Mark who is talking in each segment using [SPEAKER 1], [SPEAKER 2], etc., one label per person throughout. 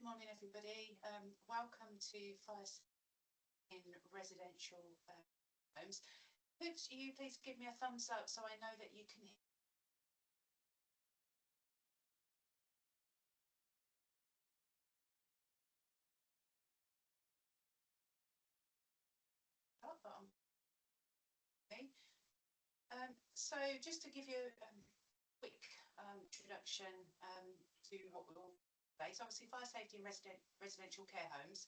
[SPEAKER 1] Good morning, everybody. Welcome to Fire in Residential Homes. Could you please give me a thumbs up so I know that you can hear? So just to give you a quick introduction to what we'll face, obviously fire safety in residential care homes.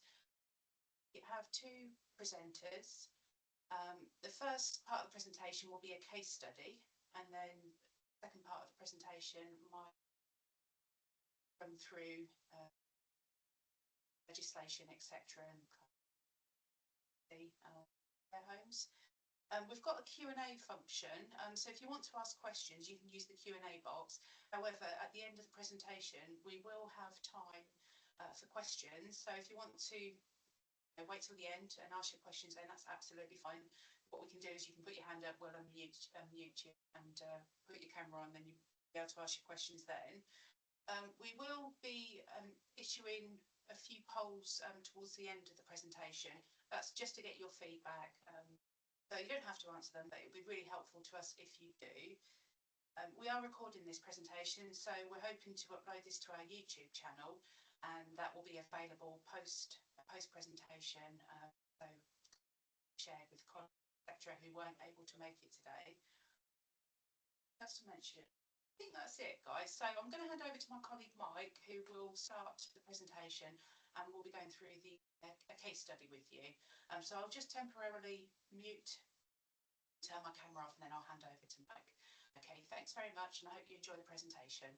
[SPEAKER 1] You have two presenters. The first part of the presentation will be a case study, and then the second part of the presentation might run through legislation, etc., and care homes. We've got a Q&A function, so if you want to ask questions, you can use the Q&A box. However, at the end of the presentation, we will have time for questions. So if you want to wait till the end and ask your questions, then that's absolutely fine. What we can do is you can put your hand up, we'll unmute you and put your camera on, then you'll be able to ask your questions then. We will be issuing a few polls towards the end of the presentation. That's just to get your feedback. So you don't have to answer them, but it would be really helpful to us if you do. We are recording this presentation, so we're hoping to upload this to our YouTube channel, and that will be available post presentation, so shared with colleagues, etc., who weren't able to make it today. Just to mention, I think that's it, guys. So I'm going to hand over to my colleague Mike, who will start the presentation, and we'll be going through a case study with you. So I'll just temporarily turn my camera off, and then I'll hand over to Mike. Okay, thanks very much, and I hope you enjoy the presentation.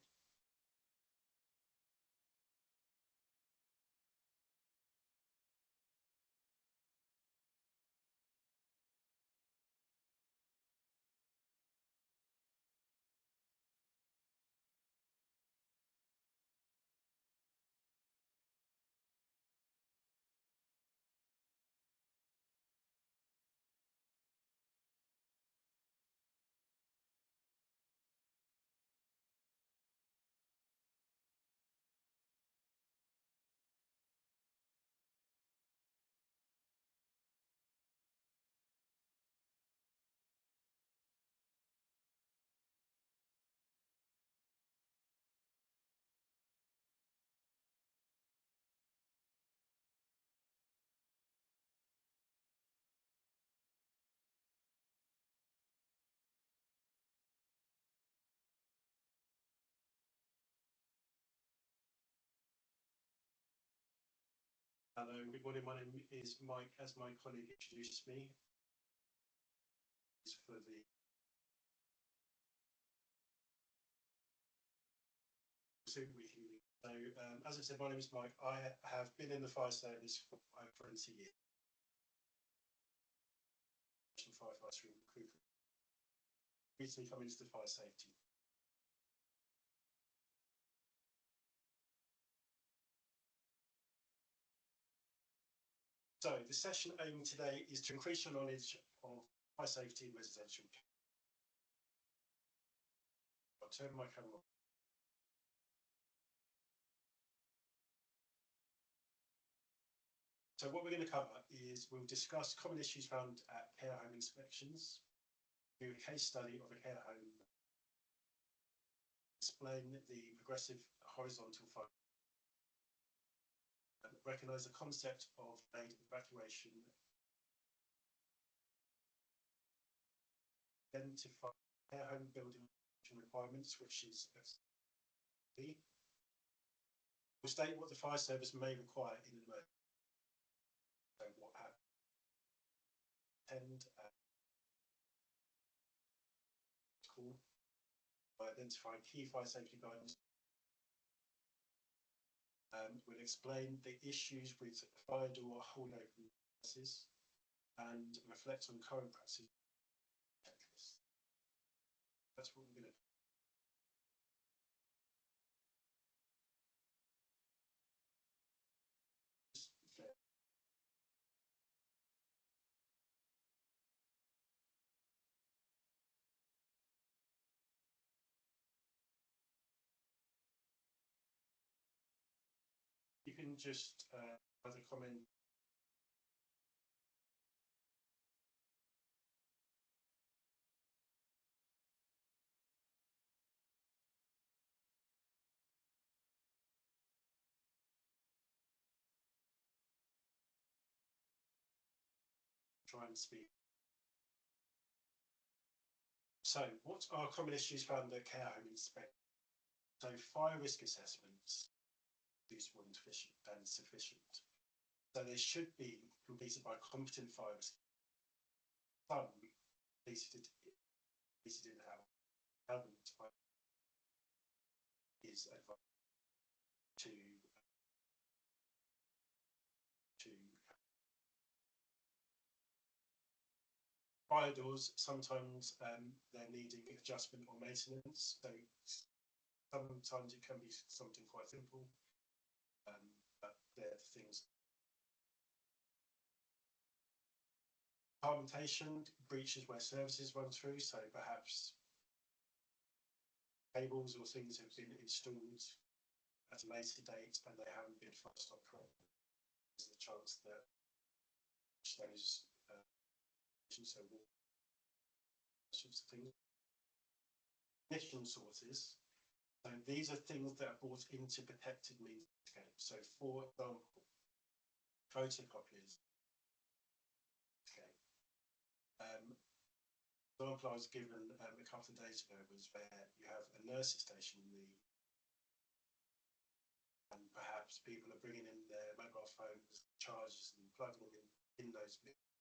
[SPEAKER 2] Hello, good morning. My name is Mike. As my colleague introduced me, for the Zoom meeting. So, as I said, my name is Mike. I have been in the fire service for over 20 years. Firefighter recruitment. Recently come into the fire safety. So the session aim today is to increase your knowledge of fire safety in residential care. I'll turn my camera on. So what we're going to cover is we'll discuss common issues found at care home inspections, do a case study of a care home, explain the progressive horizontal fire, recognise the concept of aid evacuation, identify care home building requirements, which is B. We'll state what the fire service may require in an emergency. So what happened? Call by identifying key fire safety guidance. We'll explain the issues with fire door hold open devices and reflect on current practices. That's what we're going to do. You can can just either comment. Try and speak. So, what are common issues found at care home inspections? So, fire risk assessments useful and sufficient. So they should be completed by competent fire risk. Some completed in-house. Haven't is advised to fire doors. Sometimes they're needing adjustment or maintenance. So sometimes it can be something quite simple, but they're the things. Compartmentation breaches where services run through, so perhaps cables or things have been installed at a later date and they haven't been fast up correctly. There's the chance that those so sorts of things. Ignition sources. So these are things that are brought into protected means escape. So for example, photocopiers. Example I was given a couple of days ago was where you have a nurse's station and perhaps people are bringing in their mobile phones, chargers, and plugging them in those bits,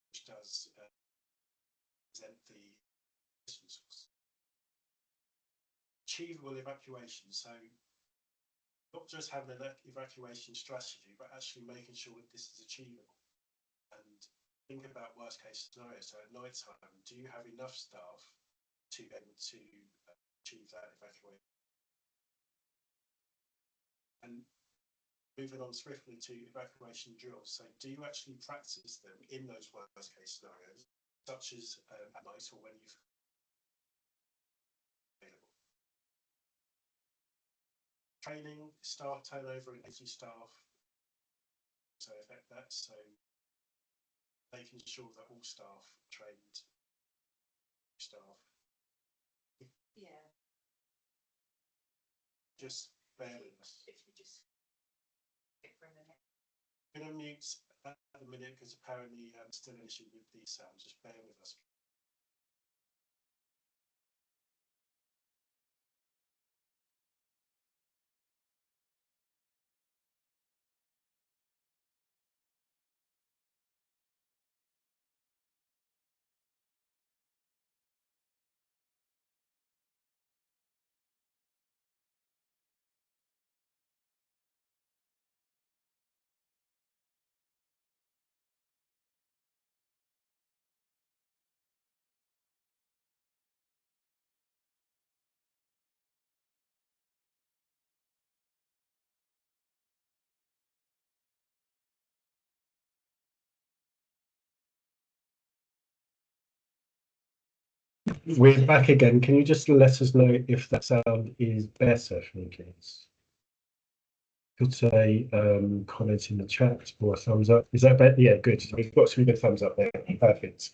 [SPEAKER 2] which does present the ignition source. Achievable evacuation. So not just having an evacuation strategy, but actually making sure that this is achievable. And think about worst case scenario. So at night time, do you have enough staff to be able to achieve that evacuation? And moving on swiftly to evacuation drills. So do you actually practice them in those worst case scenarios, such as at night or when you've available? Training, staff turnover and agency staff so affect that. So making sure that all staff trained staff.
[SPEAKER 1] Yeah.
[SPEAKER 2] Just bear with us.
[SPEAKER 1] If you just stick for a minute.
[SPEAKER 2] I'm going to mute at the minute because apparently still an issue with the sound. Just bear with us. We're back again. Can you just let us know if that sound is better for me, please? Could say comments in the chat or a thumbs up. Is that better? Yeah, good. We've got some good thumbs up there. Perfect.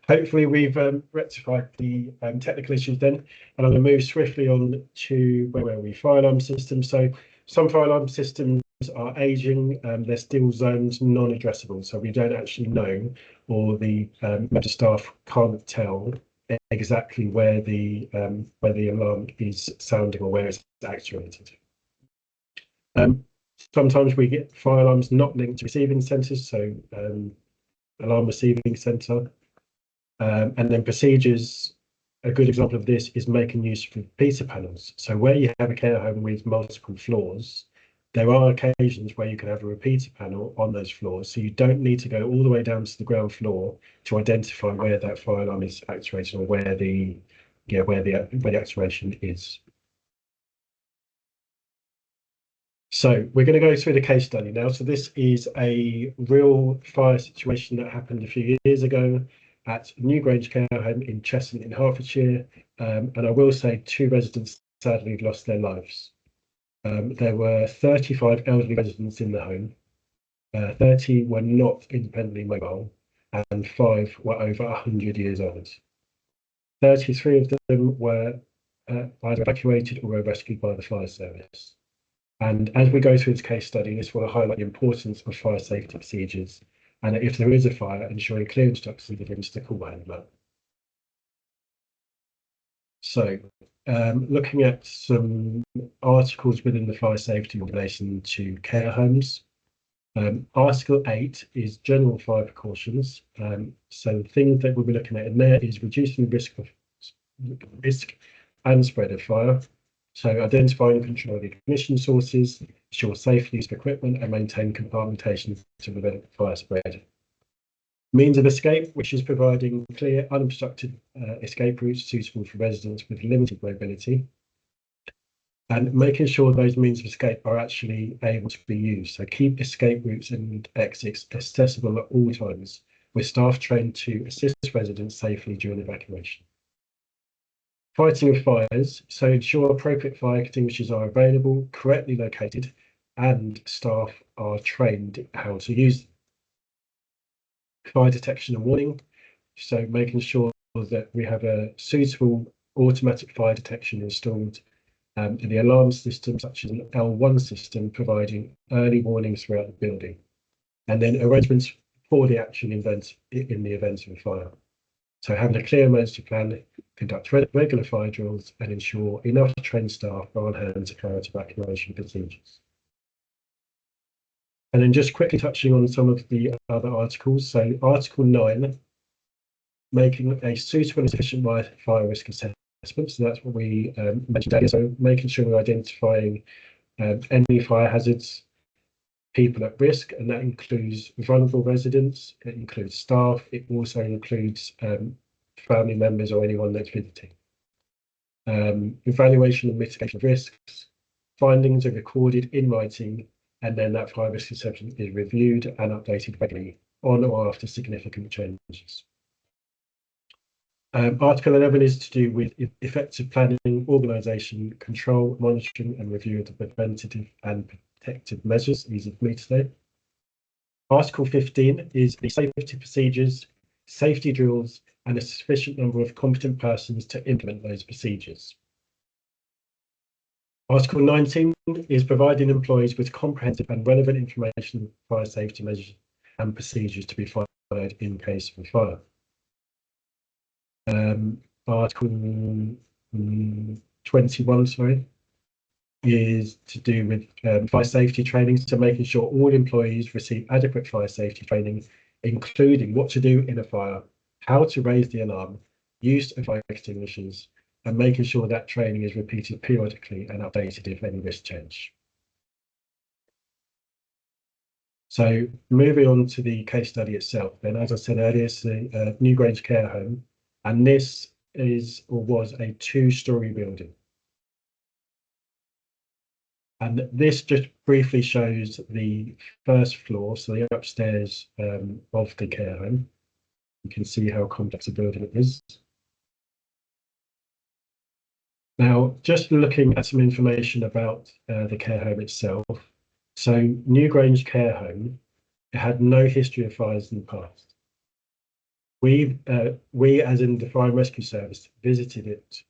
[SPEAKER 2] Hopefully we've rectified the technical issues then, and I'm going to move swiftly on to where are we? Fire alarm systems. So some fire alarm systems are aging, they're still zoned non-addressable, so we don't actually know, or the member staff can't tell exactly where the alarm is sounding or where it's actuated. Sometimes we get fire alarms not linked to receiving centres, so alarm receiving centre. And then procedures, a good example of this is making use of repeater panels. So where you have a care home with multiple floors, there are occasions where you can have a repeater panel on those floors. So you don't need to go all the way down to the ground floor to identify where that fire alarm is actuated or where the actuation is. So we're going to go through the case study now. So this is a real fire situation that happened a few years ago at Newgrange Care Home in Cheshunt in Hertfordshire. And I will say 2 residents sadly lost their lives. There were 35 elderly residents in the home. 30 were not independently mobile, and 5 were over 100 years old. 33 of them were either evacuated or were rescued by the fire service. And as we go through this case study, this will highlight the importance of fire safety procedures, and if there is a fire, ensuring clear instructions are given to the call handler. So, looking at some articles within the fire safety in relation to care homes. Article 8 is general fire precautions. So the thing that we'll be looking at in there is reducing risk and spread of fire. So identifying and controlling ignition sources, ensure safe use of equipment, and maintain compartmentation to prevent fire spread. Means of escape, which is providing clear, unobstructed escape routes suitable for residents with limited mobility, and making sure those means of escape are actually able to be used. So keep escape routes and exits accessible at all times, with staff trained to assist residents safely during evacuation. Fighting of fires, so ensure appropriate fire extinguishers are available, correctly located, and staff are trained how to use them. Fire detection and warning, so making sure that we have a suitable automatic fire detection installed in the alarm system, such as an L1 system, providing early warnings throughout the building, and then arrangements for the action in the event of a fire. So having a clear emergency plan, conduct regular fire drills, and ensure enough trained staff are on hand to carry out evacuation procedures. And then just quickly touching on some of the other articles. So Article 9, making a suitable and sufficient fire risk assessment. So that's what we mentioned earlier. So making sure we're identifying any fire hazards, people at risk, and that includes vulnerable residents, it includes staff, it also includes family members or anyone that's visiting. Evaluation and mitigation of risks, findings are recorded in writing, and then that fire risk assessment is reviewed and updated regularly on or after significant changes. Article 11 is to do with effective planning, organisation, control, monitoring and review of the preventative and protective measures, easy for me to say. Article 15 is the safety procedures, safety drills and a sufficient number of competent persons to implement those procedures. Article 19 is providing employees with comprehensive and relevant information on fire safety measures and procedures to be followed in case of a fire. Article 21, is to do with fire safety training, so making sure all employees receive adequate fire safety training, including what to do in a fire, how to raise the alarm, use of fire extinguishers, and making sure that training is repeated periodically and updated if any risks change. So moving on to the case study itself, then as I said earlier, it's the New Grange Care Home, and this is or was a 2-storey building. And this just briefly shows the first floor, so the upstairs of the care home. You can see how complex a building it is. Now, just looking at some information about the care home itself. So New Grange Care Home, it had no history of fires in the past. We as in the Fire and Rescue Service, visited it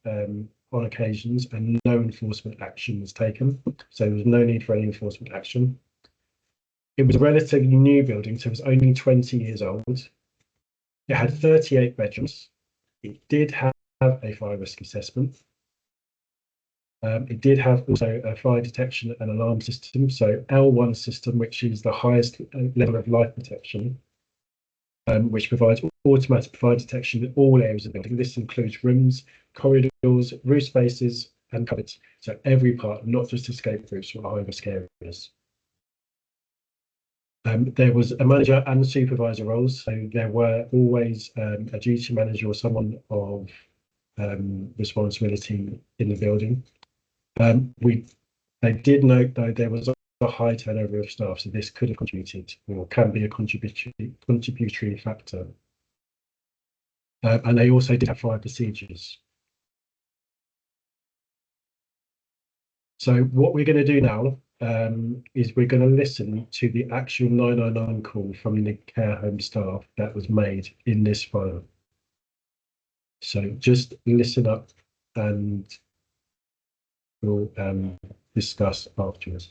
[SPEAKER 2] on occasions and no enforcement action was taken. So there was no need for any enforcement action. It was a relatively new building, so it was only 20 years old. It had 38 bedrooms. It did have a fire risk assessment. It did have also a fire detection and alarm system, so L1 system, which is the highest level of life protection, which provides automatic fire detection in all areas of the building. This includes rooms, corridors, roof spaces, and cupboards. So every part, not just escape routes or high risk areas. There was a manager and supervisor roles, so there were always a duty manager or someone of responsibility in the building. They did note, though, there was a high turnover of staff, so this could have contributed or can be a contributory factor. And they also did have fire procedures. So what we're going to do now is we're going to listen to the actual 999 call from the care home staff that was made in this file. So just listen up and we'll discuss afterwards.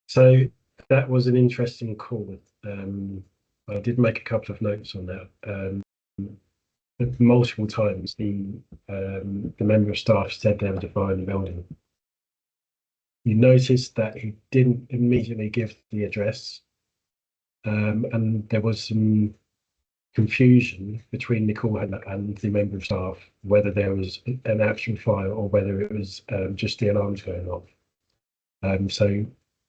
[SPEAKER 2] So that was an interesting call. I did make a couple of notes on that. Multiple times the member of staff said they were defying the building. You noticed that he didn't immediately give the address, and there was some confusion between the call handler and the member of staff whether there was an actual fire or whether it was just the alarms going off. So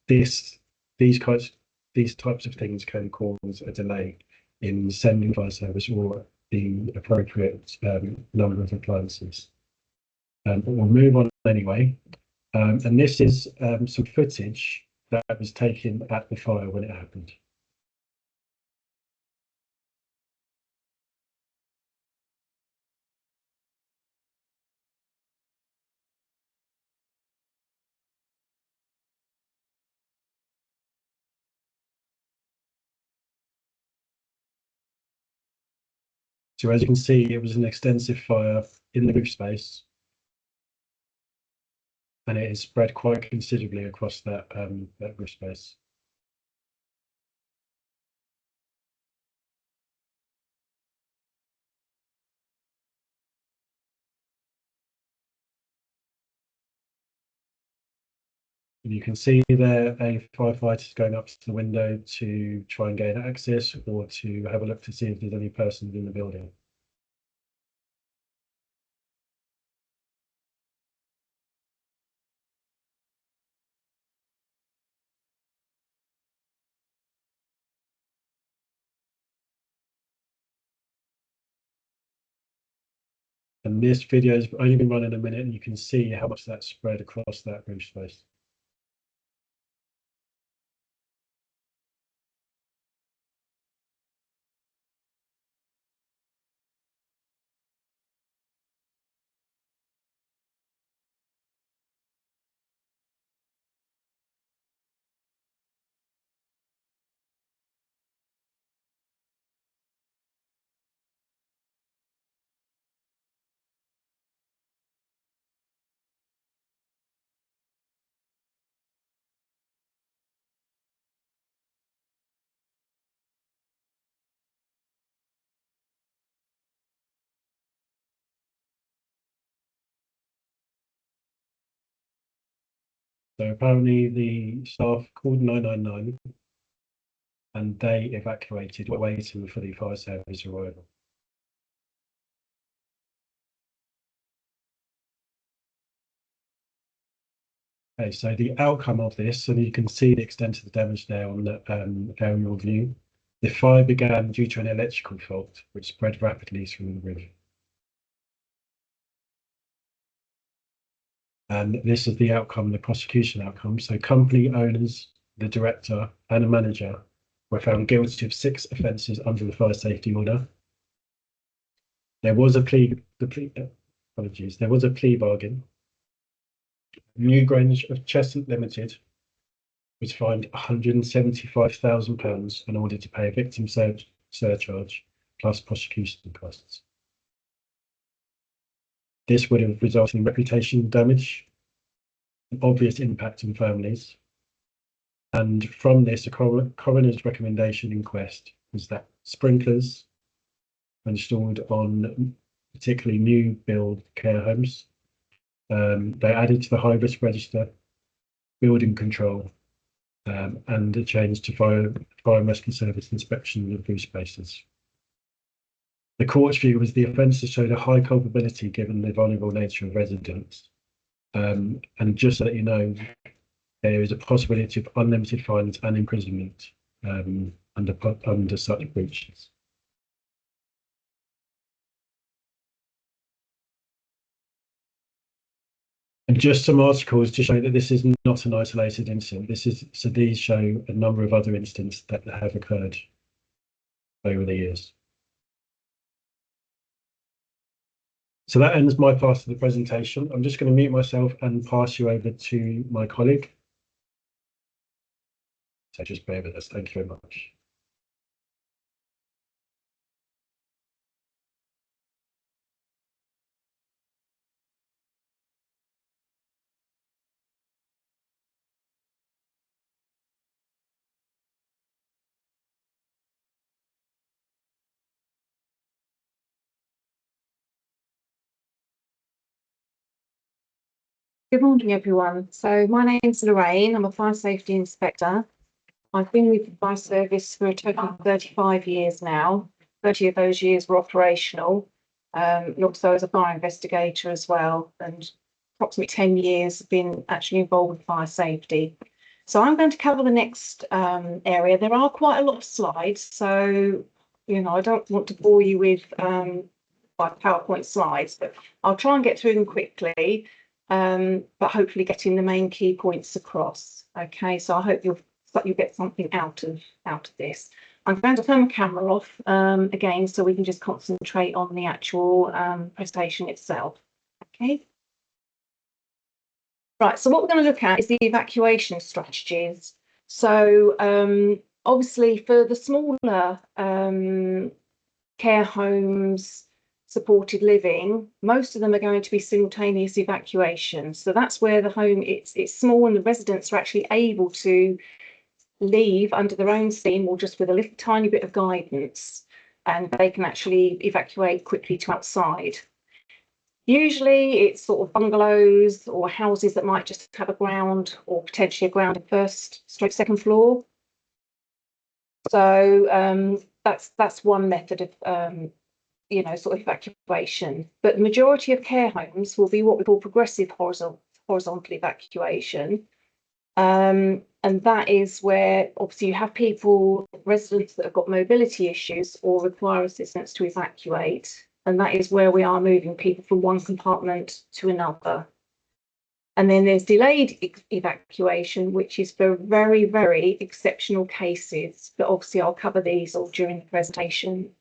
[SPEAKER 2] this these kinds these types of things can cause a delay in sending fire service or the appropriate number of appliances. But we'll move on anyway. And this is some footage that was taken at the fire when it happened. So as you can see, it was an extensive fire in the roof space, and it is spread quite considerably across that roof space. And you can see there a firefighter is going up to the window to try and gain access or to have a look to see if there's any persons in the building. And this video has only been running a minute, and you can see how much that's spread across that roof space. So apparently the staff called 999 and they evacuated, waiting for the fire service arrival. Okay, so the outcome of this, and you can see the extent of the damage there on the aerial view. The fire began due to an electrical fault, which spread rapidly through the roof. And this is the outcome, the prosecution outcome. So company owners, the director and a manager were found guilty of 6 offences under the fire safety order. There was a plea bargain. Newgrange of Cheshunt Limited was fined £175,000 in order to pay a victim surcharge plus prosecution costs. This would have resulted in reputational damage, an obvious impact on families. And from this, a coroner's recommendation inquest was that sprinklers installed on particularly new build care homes. They added to the high risk register, building control, and a change to fire and rescue service inspection of roof spaces. The court's view was the offences showed a high culpability given the vulnerable nature of residents. And just so that you know, there is a possibility of unlimited fines and imprisonment under such breaches. And just some articles to show that this is not an isolated incident. These show a number of other incidents that have occurred over the years. So that ends my part of the presentation. I'm just going to mute myself and pass you over to my colleague. So just bear with us. Thank you very much.
[SPEAKER 3] Good morning, everyone. So my name's Lorraine. I'm a fire safety inspector. I've been with the fire service for a total of 35 years now. 30 of those years were operational, and also as a fire investigator as well. And approximately 10 years have been actually involved with fire safety. So I'm going to cover the next area. There are quite a lot of slides, so I don't want to bore you with PowerPoint slides, but I'll try and get through them quickly. But hopefully getting the main key points across. Okay, so I hope you'll get something out of this. I'm going to turn the camera off again, so we can just concentrate on the actual presentation itself. Okay. Right. So what we're going to look at is the evacuation strategies. So obviously for the smaller care homes, supported living, most of them are going to be simultaneous evacuations. So that's where the home, it's small and the residents are actually able to leave under their own steam or just with a little tiny bit of guidance, and they can actually evacuate quickly to outside. Usually it's sort of bungalows or houses that might just have a ground or potentially a ground first/second floor. So that's one method of sort of evacuation. But the majority of care homes will be what we call progressive horizontal evacuation. And that is where obviously you have residents that have got mobility issues or require assistance to evacuate. And that is where we are moving people from one compartment to another. And then there's delayed evacuation, which is for very, very exceptional cases. But obviously I'll cover these all during the presentation.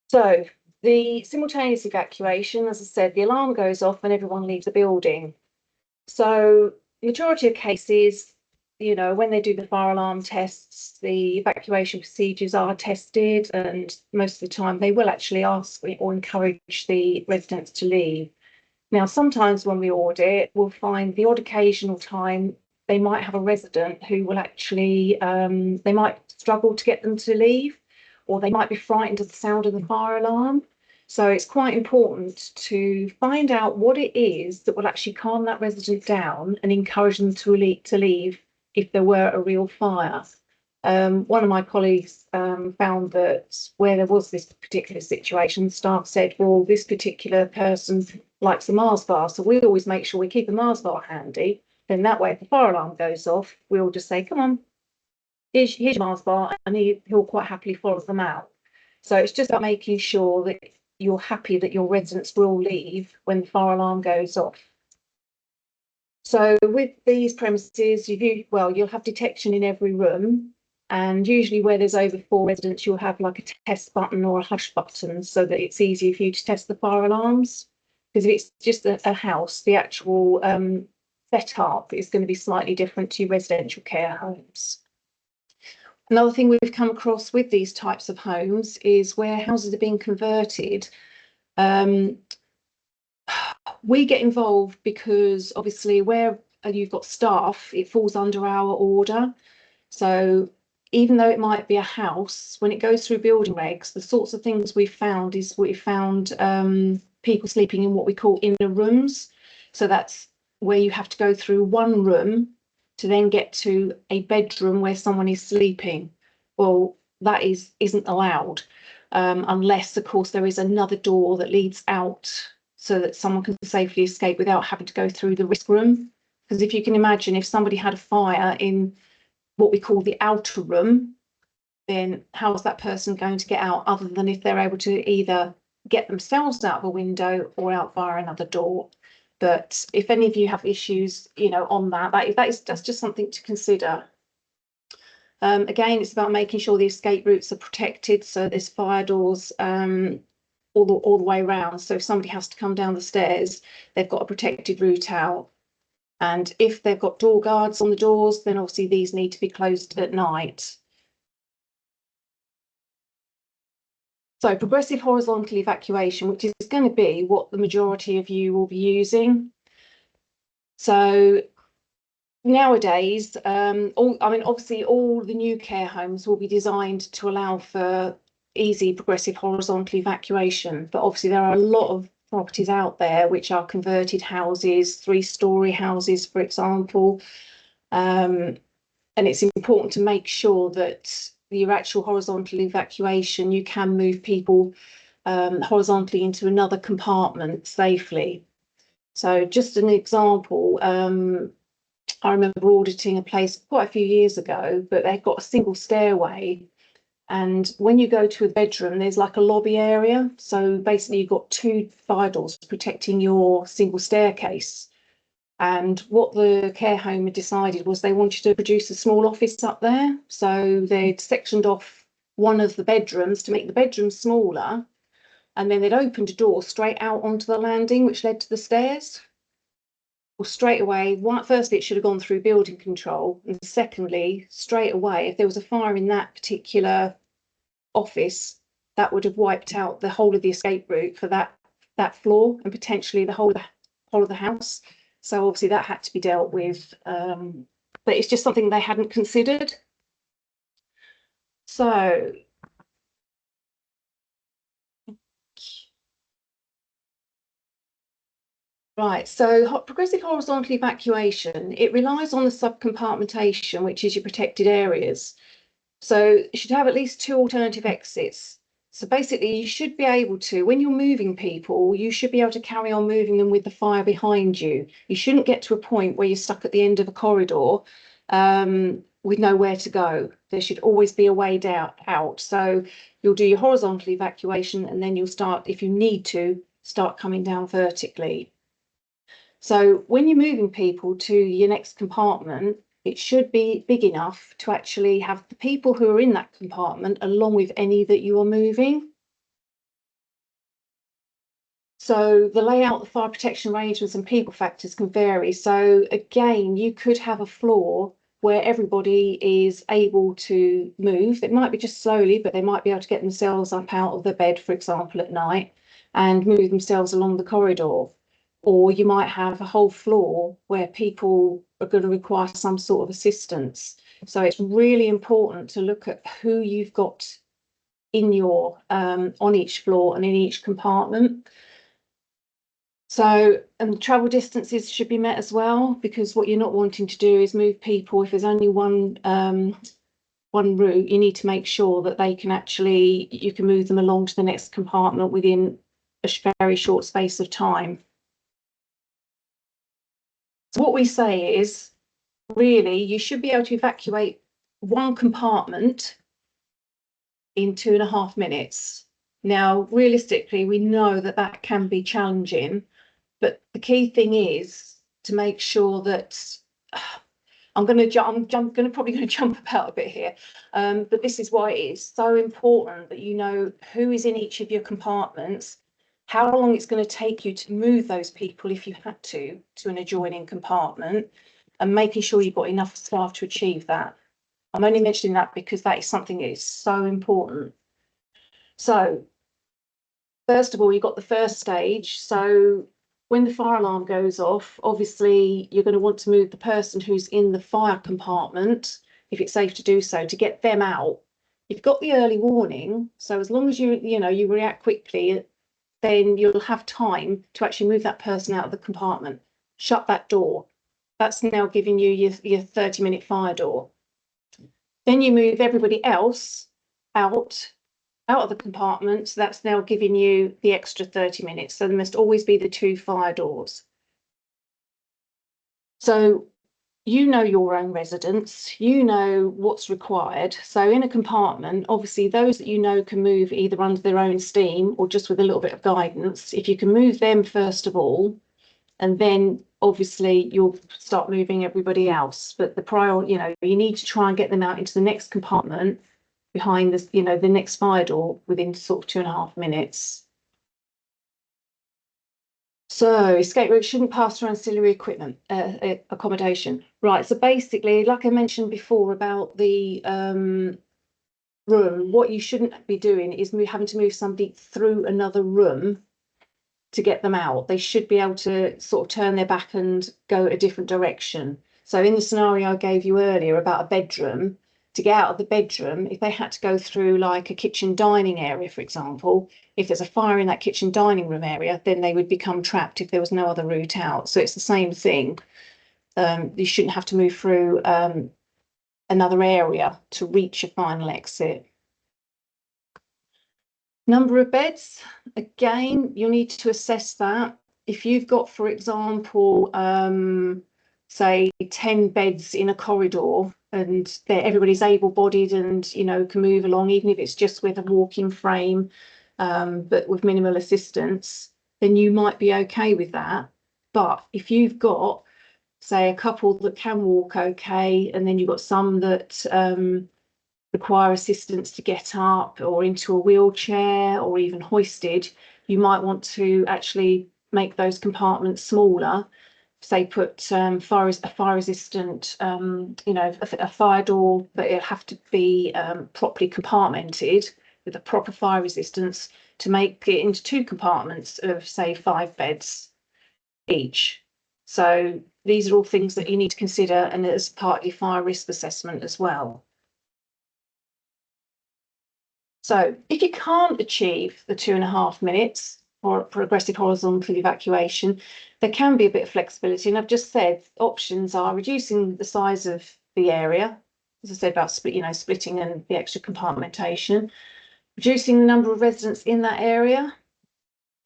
[SPEAKER 3] So the simultaneous evacuation, as I said, the alarm goes off and everyone leaves the building. So majority of cases, when they do the fire alarm tests, the evacuation procedures are tested, and most of the time they will actually ask or encourage the residents to leave. Now, sometimes when we audit, we'll find the odd occasional time they might have a resident who will actually, they might struggle to get them to leave, or they might be frightened of the sound of the fire alarm. So it's quite important to find out what it is that will actually calm that resident down and encourage them to leave if there were a real fire. One of my colleagues found that where there was this particular situation, staff said, well, this particular person likes a Mars bar, so we always make sure we keep a Mars bar handy. Then that way, if the fire alarm goes off, we'll just say, come on, here's your Mars bar, and he'll quite happily follow them out. So it's just about making sure that you're happy that your residents will leave when the fire alarm goes off. So with these premises, you'll have detection in every room. And usually where there's over 4 residents, you'll have like a test button or a hush button so that it's easier for you to test the fire alarms. Because if it's just a house, the actual setup is going to be slightly different to residential care homes. Another thing we've come across with these types of homes is where houses are being converted. We get involved because obviously where you've got staff, it falls under our order. So even though it might be a house, when it goes through building regs, the sorts of things we've found people sleeping in what we call inner rooms. So that's where you have to go through one room to then get to a bedroom where someone is sleeping. Well, that isn't allowed unless, of course, there is another door that leads out so that someone can safely escape without having to go through the risk room. Because if you can imagine, if somebody had a fire in what we call the outer room, then how is that person going to get out other than if they're able to either get themselves out of a window or out via another door? But if any of you have issues, on that's just something to consider. Again, it's about making sure the escape routes are protected, so there's fire doors all the way around. So if somebody has to come down the stairs, they've got a protected route out. And if they've got door guards on the doors, then obviously these need to be closed at night. So progressive horizontal evacuation, which is going to be what the majority of you will be using. So nowadays, obviously all the new care homes will be designed to allow for easy progressive horizontal evacuation. But obviously there are a lot of properties out there which are converted houses, 3-storey houses, for example. And it's important to make sure that your actual horizontal evacuation, you can move people horizontally into another compartment safely. So just an example, I remember auditing a place quite a few years ago, but they've got a single stairway. And when you go to a bedroom, there's like a lobby area. So basically you've got 2 fire doors protecting your single staircase. And what the care home had decided was they wanted to produce a small office up there. So they'd sectioned off one of the bedrooms to make the bedroom smaller. And then they'd opened a door straight out onto the landing, which led to the stairs. Well, straight away, firstly, it should have gone through building control. And secondly, straight away, if there was a fire in that particular office, that would have wiped out the whole of the escape route for that floor and potentially the whole of the house. So obviously that had to be dealt with, but it's just something they hadn't considered. So right, so progressive horizontal evacuation, it relies on the subcompartmentation, which is your protected areas. So you should have at least 2 alternative exits. So basically you should be able to, when you're moving people, you should be able to carry on moving them with the fire behind you. You shouldn't get to a point where you're stuck at the end of a corridor with nowhere to go. There should always be a way out. So you'll do your horizontal evacuation and then you'll start, if you need to, start coming down vertically. So when you're moving people to your next compartment, it should be big enough to actually have the people who are in that compartment along with any that you are moving. So the layout, the fire protection arrangements and people factors can vary. So again, you could have a floor where everybody is able to move. It might be just slowly, but they might be able to get themselves up out of the bed, for example, at night and move themselves along the corridor. Or you might have a whole floor where people are going to require some sort of assistance. So it's really important to look at who you've got in your on each floor and in each compartment. So, and the travel distances should be met as well, because what you're not wanting to do is move people if there's only one one route, you need to make sure that they can actually, you can move them along to the next compartment within a very short space of time. So what we say is, really, you should be able to evacuate one compartment in 2.5 minutes. Now, realistically, we know that that can be challenging, but the key thing is to make sure that I'm probably going to jump about a bit here, but this is why it is so important that you know who is in each of your compartments, how long it's going to take you to move those people if you had to an adjoining compartment, and making sure you've got enough staff to achieve that. I'm only mentioning that because that is something that is so important. So, first of all, you've got the first stage. So when the fire alarm goes off, obviously you're going to want to move the person who's in the fire compartment, if it's safe to do so, to get them out. You've got the early warning, so as long as you react quickly, then you'll have time to actually move that person out of the compartment, shut that door. That's now giving you your 30-minute fire door. Then you move everybody else out of the compartment. So that's now giving you the extra 30 minutes. So there must always be the 2 fire doors. So you know your own residents, you know what's required. So in a compartment, obviously those that you know can move either under their own steam or just with a little bit of guidance. If you can move them first of all, and then obviously you'll start moving everybody else. But the prior, you need to try and get them out into the next compartment behind this, the next fire door within sort of 2.5 minutes. So escape route shouldn't pass through ancillary equipment, accommodation. Right, so basically, like I mentioned before about the room, what you shouldn't be doing is having to move somebody through another room to get them out. They should be able to sort of turn their back and go a different direction. So in the scenario I gave you earlier about a bedroom, to get out of the bedroom, if they had to go through like a kitchen dining area, for example, if there's a fire in that kitchen dining room area, then they would become trapped if there was no other route out. So it's the same thing. You shouldn't have to move through another area to reach a final exit. Number of beds, again, you'll need to assess that. If you've got, for example, say 10 beds in a corridor and everybody's able-bodied and, can move along, even if it's just with a walking frame, but with minimal assistance, then you might be okay with that. But if you've got, say, a couple that can walk okay, and then you've got some that require assistance to get up or into a wheelchair or even hoisted, you might want to actually make those compartments smaller. Say put a fire resistant, a fire door, but it'll have to be properly compartmented with a proper fire resistance to make it into 2 compartments of, say, 5 beds each. So these are all things that you need to consider, and as part of your fire risk assessment as well. So if you can't achieve the 2.5 minutes for progressive horizontal evacuation, there can be a bit of flexibility. And I've just said options are reducing the size of the area, as I said about splitting and the extra compartmentation, reducing the number of residents in that area,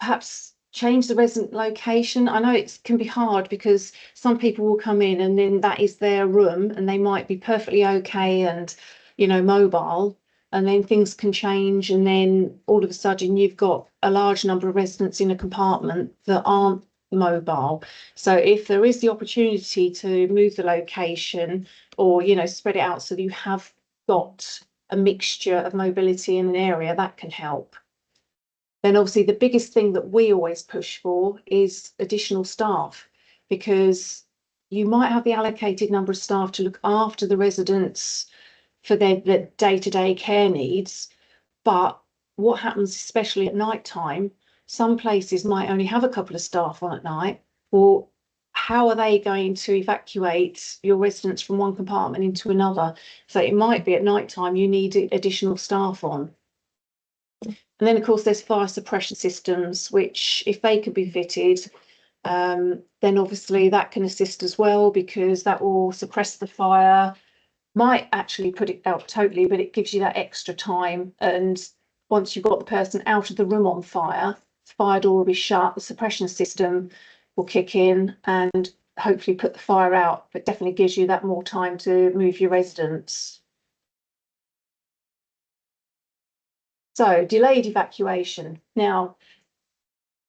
[SPEAKER 3] perhaps change the resident location. I know it can be hard because some people will come in and then that is their room and they might be perfectly okay and, mobile. And then things can change, and then all of a sudden you've got a large number of residents in a compartment that aren't mobile. So if there is the opportunity to move the location or, spread it out so that you have got a mixture of mobility in an area, that can help. Then obviously the biggest thing that we always push for is additional staff, because you might have the allocated number of staff to look after the residents for their day-to-day care needs. But what happens, especially at night time, some places might only have a couple of staff on at night. Or how are they going to evacuate your residents from one compartment into another? So it might be at night time you need additional staff on. And then, of course, there's fire suppression systems, which if they could be fitted, then obviously that can assist as well, because that will suppress the fire might actually put it out totally, but it gives you that extra time. And once you've got the person out of the room on fire, the fire door will be shut, the suppression system will kick in and hopefully put the fire out, but definitely gives you that more time to move your residents. So delayed evacuation. Now,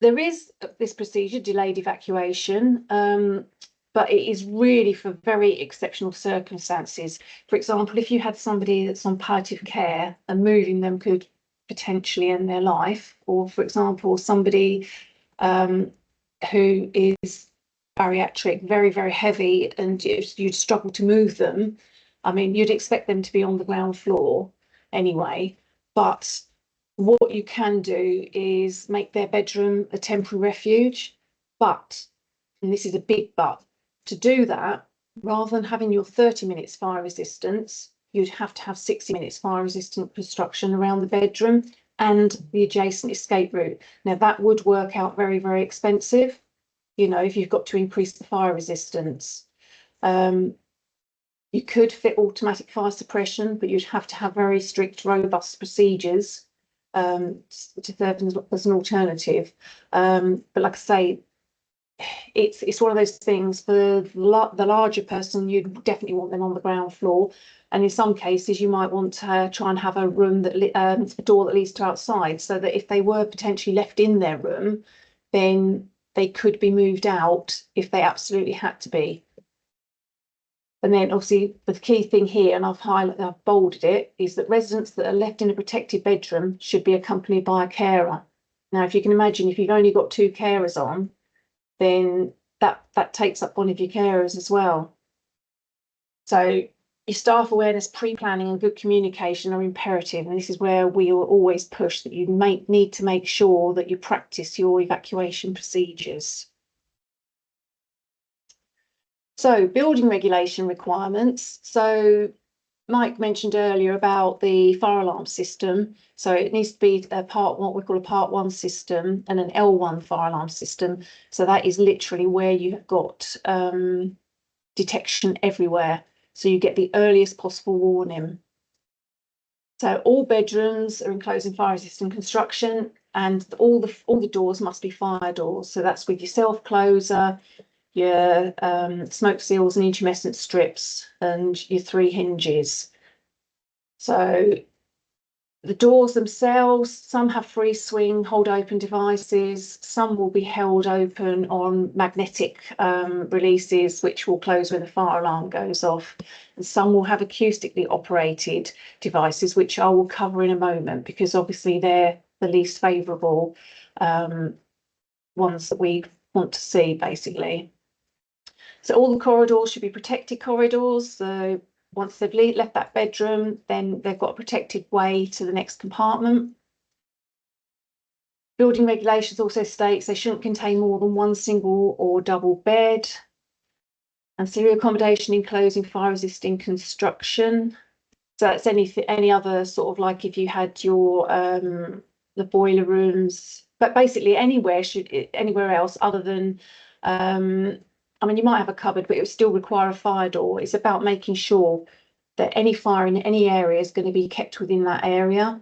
[SPEAKER 3] there is this procedure, delayed evacuation, but it is really for very exceptional circumstances. For example, if you had somebody that's on palliative care and moving them could potentially end their life, or for example, somebody who is bariatric, very, very heavy, and you'd struggle to move them. I mean, you'd expect them to be on the ground floor anyway, but what you can do is make their bedroom a temporary refuge. But, and this is a big but, to do that, rather than having your 30 minutes fire resistance, you'd have to have 60 minutes fire resistant construction around the bedroom and the adjacent escape route. Now that would work out very, very expensive, you know, if you've got to increase the fire resistance. You could fit automatic fire suppression, but you'd have to have very strict, robust procedures to serve as an alternative. But like I say, it's one of those things. For the larger person, you definitely want them on the ground floor, and in some cases you might want to try and have a room that a door that leads to outside, so that if they were potentially left in their room, then they could be moved out if they absolutely had to be. And then obviously the key thing here, and I've bolded it, is that residents that are left in a protected bedroom should be accompanied by a carer. Now, if you can imagine, if you've only got 2 carers on, then that takes up one of your carers as well. So your staff awareness, pre-planning and good communication are imperative. And this is where we will always push that you need to make sure that you practice your evacuation procedures. So building regulation requirements. So Mike mentioned earlier about the fire alarm system. So it needs to be what we call a Part 1 system and an L1 fire alarm system. So that is literally where you have got detection everywhere. So you get the earliest possible warning. So all bedrooms are enclosed in fire resistant construction, and all the doors must be fire doors. So that's with your self-closer, your smoke seals and intumescent strips, and your 3 hinges. So the doors themselves, some have free swing, hold open devices, some will be held open on magnetic releases, which will close when the fire alarm goes off. And some will have acoustically operated devices, which I will cover in a moment, because obviously they're the least favourable ones that we want to see, basically. So all the corridors should be protected corridors. So once they've left that bedroom, then they've got a protected way to the next compartment. Building regulations also states they shouldn't contain more than 1 single or double bed. Ancillary accommodation enclosing fire resisting construction. So that's any other sort of, like if you had your the boiler rooms, but basically anywhere else other than I mean, you might have a cupboard, but it would still require a fire door. It's about making sure that any fire in any area is going to be kept within that area.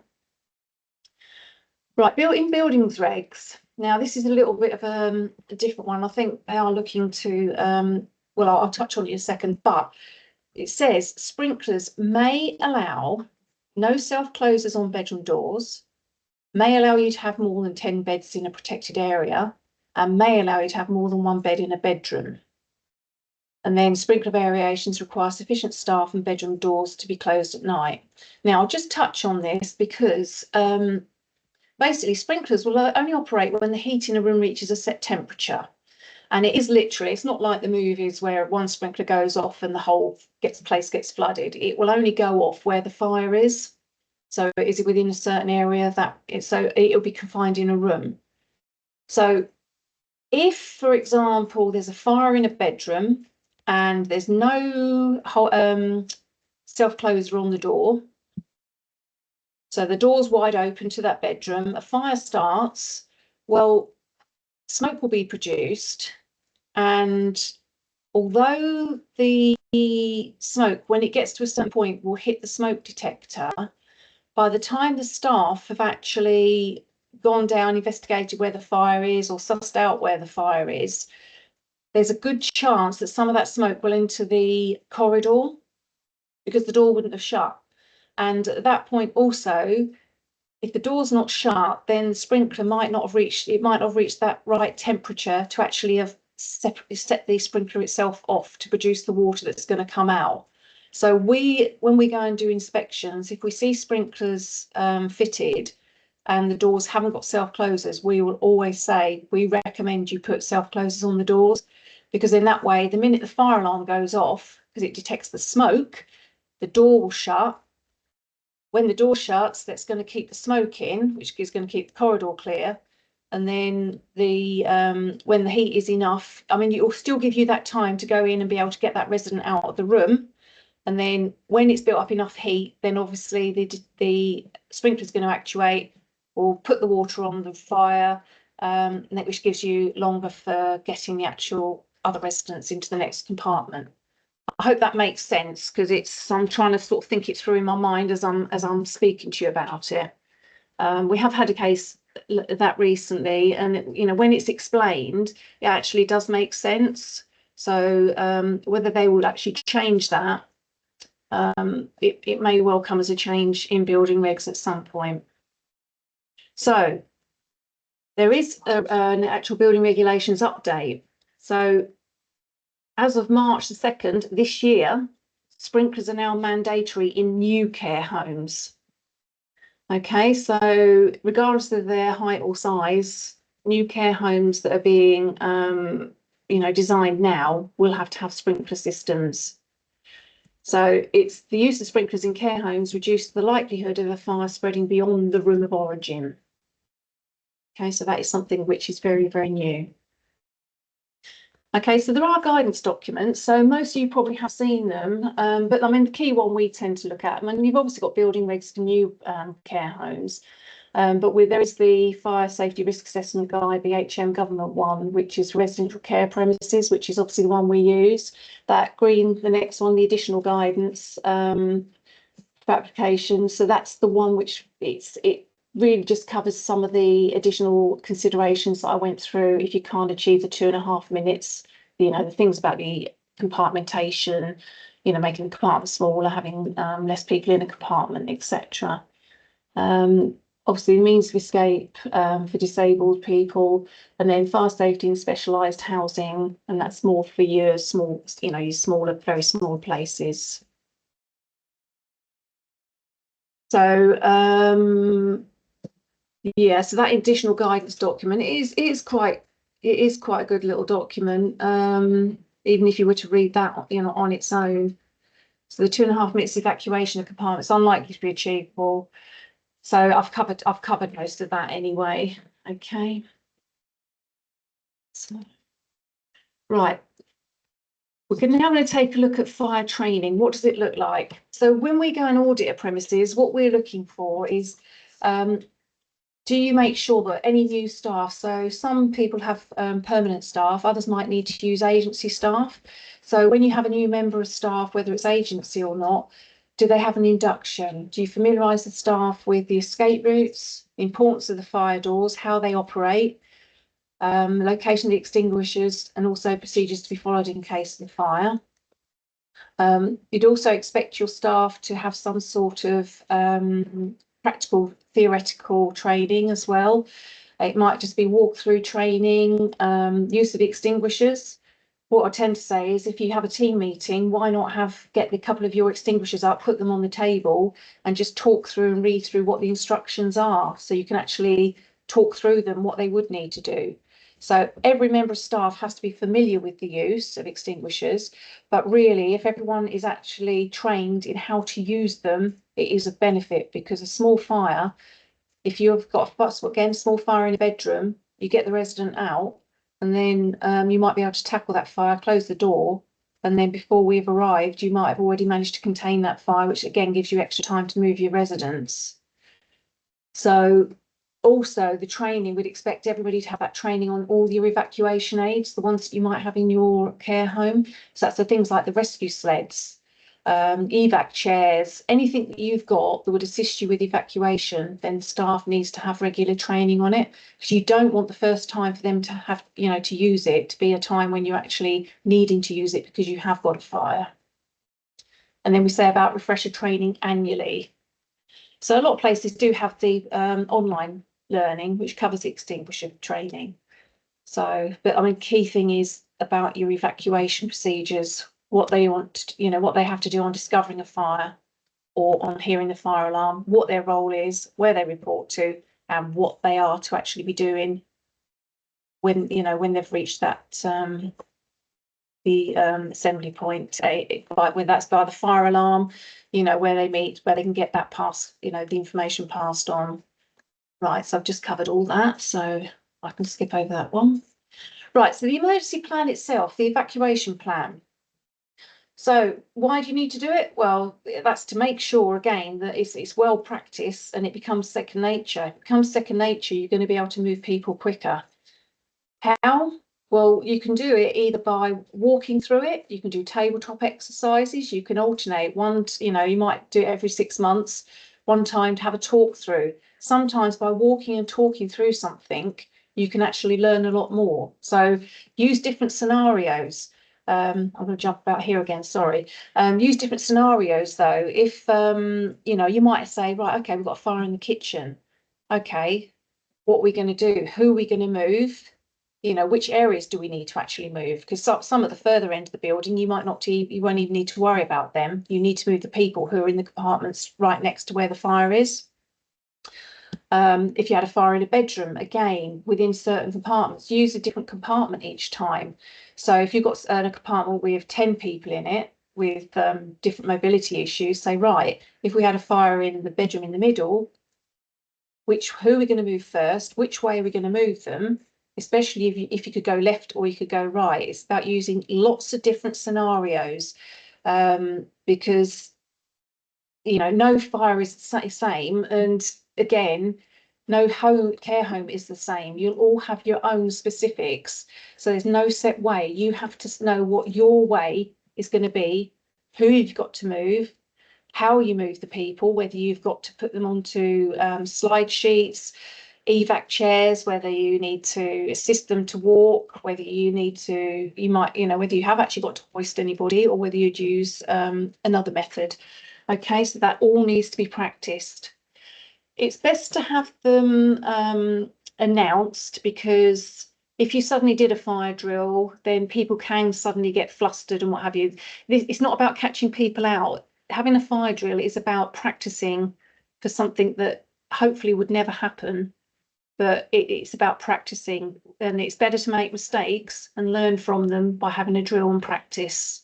[SPEAKER 3] Right, buildings regs. Now, this is a little bit of a different one. I think they are looking to, well, I'll touch on it in a second, but it says sprinklers may allow no self-closers on bedroom doors, may allow you to have more than 10 beds in a protected area, and may allow you to have more than 1 bed in a bedroom. And then sprinkler variations require sufficient staff and bedroom doors to be closed at night. Now, I'll just touch on this because basically sprinklers will only operate when the heat in a room reaches a set temperature. And it is literally, it's not like the movies where one sprinkler goes off and the whole place gets flooded. It will only go off where the fire is. So is it within a certain area so it'll be confined in a room. So if, for example, there's a fire in a bedroom and there's no self-closer on the door, so the door's wide open to that bedroom, a fire starts, well, smoke will be produced, and although the smoke, when it gets to a certain point, will hit the smoke detector, by the time the staff have actually gone down, investigated where the fire is or sussed out where the fire is, there's a good chance that some of that smoke will enter the corridor because the door wouldn't have shut. And at that point also, if the door's not shut, then the sprinkler might not have reached that right temperature to actually have set the sprinkler itself off to produce the water that's going to come out. So when we go and do inspections, if we see sprinklers fitted and the doors haven't got self-closers, we will always say, we recommend you put self-closers on the doors, because in that way, the minute the fire alarm goes off, because it detects the smoke, the door will shut. When the door shuts, that's going to keep the smoke in, which is going to keep the corridor clear. And then when the heat is enough, I mean, it will still give you that time to go in and be able to get that resident out of the room. And then when it's built up enough heat, then obviously the sprinkler is going to actuate or put the water on the fire, which gives you longer for getting the actual other residents into the next compartment. I hope that makes sense, because I'm trying to sort of think it through in my mind as I'm speaking to you about it. We have had a case that recently, and when it's explained, it actually does make sense. So whether they will actually change that, it may well come as a change in building regs at some point. So there is an actual building regulations update. So as of March the 2nd this year, sprinklers are now mandatory in new care homes. Okay, so regardless of their height or size, new care homes that are being designed now will have to have sprinkler systems. So it's the use of sprinklers in care homes reduces the likelihood of a fire spreading beyond the room of origin. Okay, so that is something which is very, very new. Okay, so there are guidance documents. So most of you probably have seen them, but I mean, the key one we tend to look at, I mean, you've obviously got building regs for new care homes, but there is the Fire Safety Risk Assessment Guide, the HM Government one, which is residential care premises, which is obviously the one we use. That green, the next one, the additional guidance for applications. So that's the one which it really just covers some of the additional considerations that I went through. If you can't achieve the 2.5 minutes, the things about the compartmentation, making the compartment smaller, having less people in a compartment, etc. Obviously, the means of escape for disabled people, and then fire safety and specialised housing, and that's more for your small, your smaller, very small places. So yeah, so that additional guidance document is quite a good little document, even if you were to read that on its own. So the 2.5 minutes evacuation of compartments unlikely to be achievable. So I've covered most of that anyway. Okay. So, right. We're now going to take a look at fire training. What does it look like? So when we go and audit a premises, what we're looking for is do you make sure that any new staff, so some people have permanent staff, others might need to use agency staff. So when you have a new member of staff, whether it's agency or not, do they have an induction? Do you familiarise the staff with the escape routes, the importance of the fire doors, how they operate, location of the extinguishers, and also procedures to be followed in case of fire? You'd also expect your staff to have some sort of practical theoretical training as well. It might just be walkthrough training, use of extinguishers. What I tend to say is if you have a team meeting, why not get a couple of your extinguishers up, put them on the table and just talk through and read through what the instructions are, so you can actually talk through them, what they would need to do. So every member of staff has to be familiar with the use of extinguishers, but really if everyone is actually trained in how to use them, it is a benefit, because a small fire, if you've got a small fire in a bedroom, you get the resident out, and then you might be able to tackle that fire, close the door, and then before we've arrived, you might have already managed to contain that fire, which again gives you extra time to move your residents. So Also, the training, we'd expect everybody to have that training on all your evacuation aids, the ones that you might have in your care home. So that's the things like the rescue sleds, evac chairs, anything that you've got that would assist you with evacuation, then staff needs to have regular training on it, because you don't want the first time for them to have, you know, to use it to be a time when you're actually needing to use it because you have got a fire. And then we say about refresher training annually. So a lot of places do have the online learning, which covers extinguisher training. So, but I mean, key thing is about your evacuation procedures, what they want, you know, what they have to do on discovering a fire or on hearing the fire alarm, what their role is, where they report to, and what they are to actually be doing when, you know, when they've reached that the assembly point, whether that's by the fire alarm, you know, where they meet, where they can get that pass, you know, the information passed on. Right, so I've just covered all that, so I can skip over that one. Right, so the emergency plan itself, the evacuation plan. So why do you need to do it? Well, that's to make sure, again, that it's well practiced and it becomes second nature. If it becomes second nature, you're going to be able to move people quicker. How? Well, you can do it either by walking through it, you can do tabletop exercises, you can alternate one, you know, you might do it every 6 months, one time to have a talk through. Sometimes by walking and talking through something, you can actually learn a lot more. So use different scenarios. I'm going to jump about here again, sorry. Use different scenarios though. If, you know, you might say, right, okay, we've got a fire in the kitchen. Okay, what are we going to do? Who are we going to move? You know, which areas do we need to actually move? Because some at the further end of the building, you might not, you won't even need to worry about them. You need to move the people who are in the compartments right next to where the fire is. If you had a fire in a bedroom, again, within certain compartments, use a different compartment each time. So if you've got a compartment with 10 people in it with different mobility issues, say, right, if we had a fire in the bedroom in the middle, who are we going to move first? Which way are we going to move them? Especially if you could go left or you could go right. It's about using lots of different scenarios, because, you know, no fire is the same. And again, no care home is the same. You'll all have your own specifics. So there's no set way. You have to know what your way is going to be, who you've got to move, how you move the people, whether you've got to put them onto slide sheets, evac chairs, whether you need to assist them to walk, whether you need to, you might, you know, whether you have actually got to hoist anybody or whether you'd use another method. Okay, so that all needs to be practiced. It's best to have them announced, because if you suddenly did a fire drill, then people can suddenly get flustered and what have you. It's not about catching people out. Having a fire drill is about practicing for something that hopefully would never happen. But it's about practicing, and it's better to make mistakes and learn from them by having a drill and practice.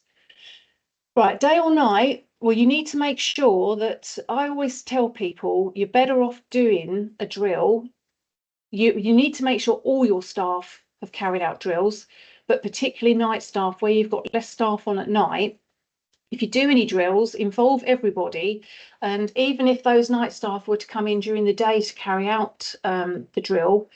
[SPEAKER 3] Right, day or night, well, you need to make sure that, I always tell people, you're better off doing a drill. You need to make sure all your staff have carried out drills, but particularly night staff, where you've got less staff on at night. If you do any drills, involve everybody. And even if those night staff were to come in during the day to carry out the drill,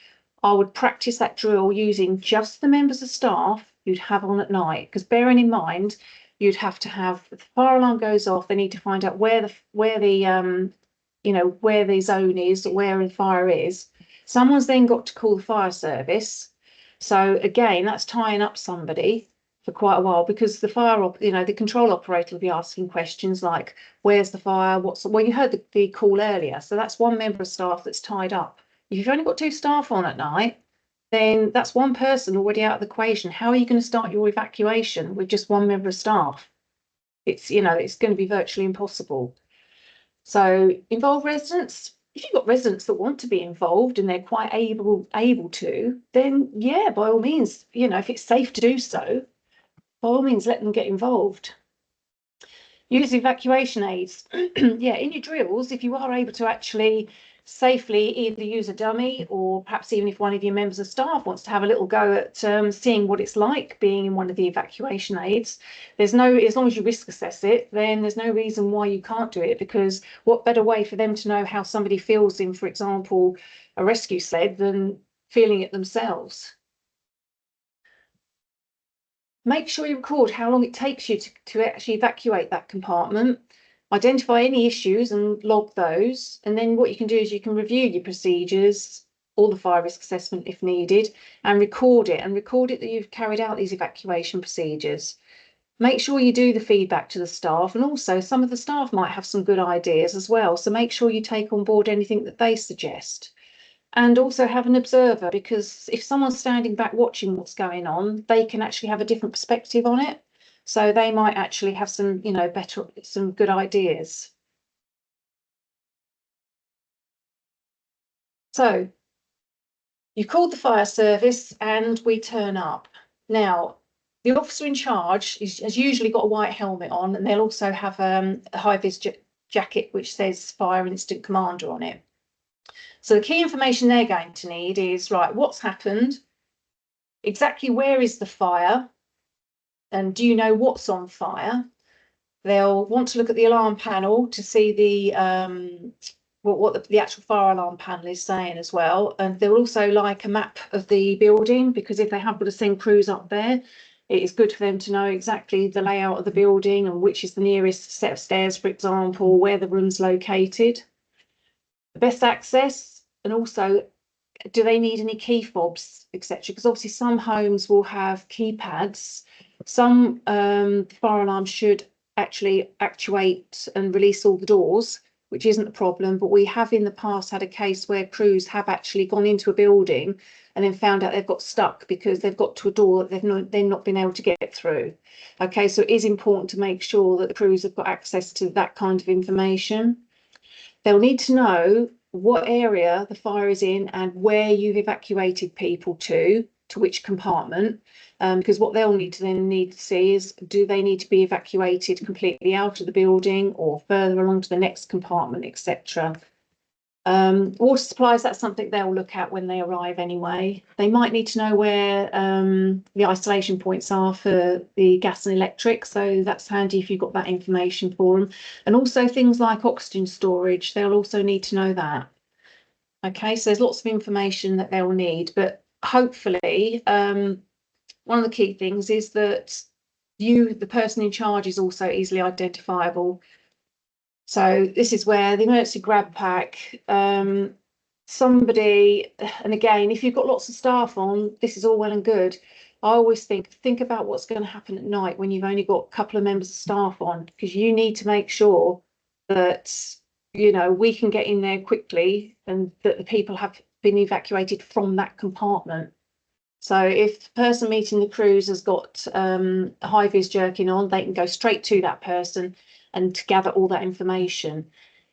[SPEAKER 3] I would practice that drill using just the members of staff you'd have on at night. Because bearing in mind, you'd have to have, if the fire alarm goes off, they need to find out where the you know, where the zone is, where the fire is. Someone's then got to call the fire service. So again, that's tying up somebody for quite a while, because the you know, the control operator will be asking questions like, where's the fire? Well, you heard the call earlier. So that's one member of staff that's tied up. If you've only got 2 staff on at night, then that's one person already out of the equation. How are you going to start your evacuation with just one member of staff? It's, you know, it's going to be virtually impossible. So involve residents. If you've got residents that want to be involved and they're quite able to, then yeah, by all means, you know, if it's safe to do so, by all means, let them get involved. Use evacuation aids. Yeah, in your drills, if you are able to actually safely either use a dummy, or perhaps even if one of your members of staff wants to have a little go at seeing what it's like being in one of the evacuation aids. As long as you risk assess it, then there's no reason why you can't do it, because what better way for them to know how somebody feels in, for example, a rescue sled than feeling it themselves. Make sure you record how long it takes you to actually evacuate that compartment. Identify any issues and log those. And then what you can do is you can review your procedures, or the fire risk assessment if needed, and record it that you've carried out these evacuation procedures. Make sure you do the feedback to the staff, and also some of the staff might have some good ideas as well. So make sure you take on board anything that they suggest. And also have an observer, because if someone's standing back watching what's going on, they can actually have a different perspective on it. So they might actually have some, some good ideas. So you've called the fire service and we turn up. Now, the officer in charge has usually got a white helmet on, and they'll also have a high-vis jacket which says Fire Incident Commander on it. So the key information they're going to need is, right, what's happened, exactly where is the fire, and do you know what's on fire? They'll want to look at the alarm panel to see the what the actual fire alarm panel is saying as well. And they'll also like a map of the building, because if they have got to send crews up there, it is good for them to know exactly the layout of the building and which is the nearest set of stairs, for example, where the room's located. The best access, and also do they need any key fobs, etc. Because obviously some homes will have keypads. Some fire alarms should actually actuate and release all the doors, which isn't a problem. But we have in the past had a case where crews have actually gone into a building and then found out they've got stuck because they've got to a door that they've not been able to get through. Okay, so it is important to make sure that the crews have got access to that kind of information. They'll need to know what area the fire is in and where you've evacuated people to which compartment, because what they'll need to see is, do they need to be evacuated completely out of the building or further along to the next compartment, etc. Water supplies, that's something they'll look at when they arrive anyway. They might need to know where the isolation points are for the gas and electric, so that's handy if you've got that information for them. And also things like oxygen storage, they'll also need to know that. Okay, so there's lots of information that they'll need, but hopefully one of the key things is that the person in charge, is also easily identifiable. So this is where the emergency grab pack, somebody, and again, if you've got lots of staff on, this is all well and good. I always think about what's going to happen at night when you've only got a couple of members of staff on, because you need to make sure that, we can get in there quickly and that the people have been evacuated from that compartment. So if the person meeting the crews has got a high-vis jerkin on, they can go straight to that person and to gather all that information.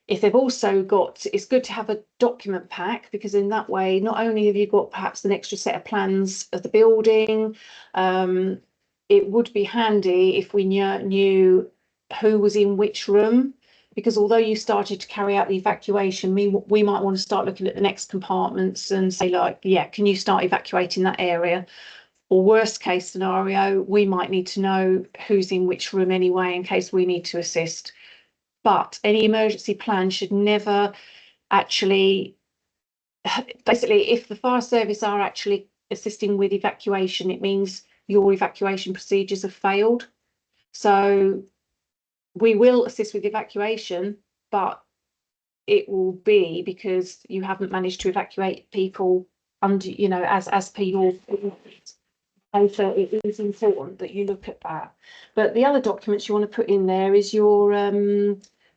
[SPEAKER 3] If they've also got, it's good to have a document pack, because in that way, not only have you got perhaps an extra set of plans of the building, it would be handy if we knew who was in which room, because although you started to carry out the evacuation, we might want to start looking at the next compartments and say, like, yeah, can you start evacuating that area? Or worst case scenario, we might need to know who's in which room anyway, in case we need to assist. But any emergency plan should never actually, basically, if the fire service are actually assisting with evacuation, it means your evacuation procedures have failed. So we will assist with evacuation, but it will be because you haven't managed to evacuate people under, as per your. And so it is important that you look at that. But the other documents you want to put in there is your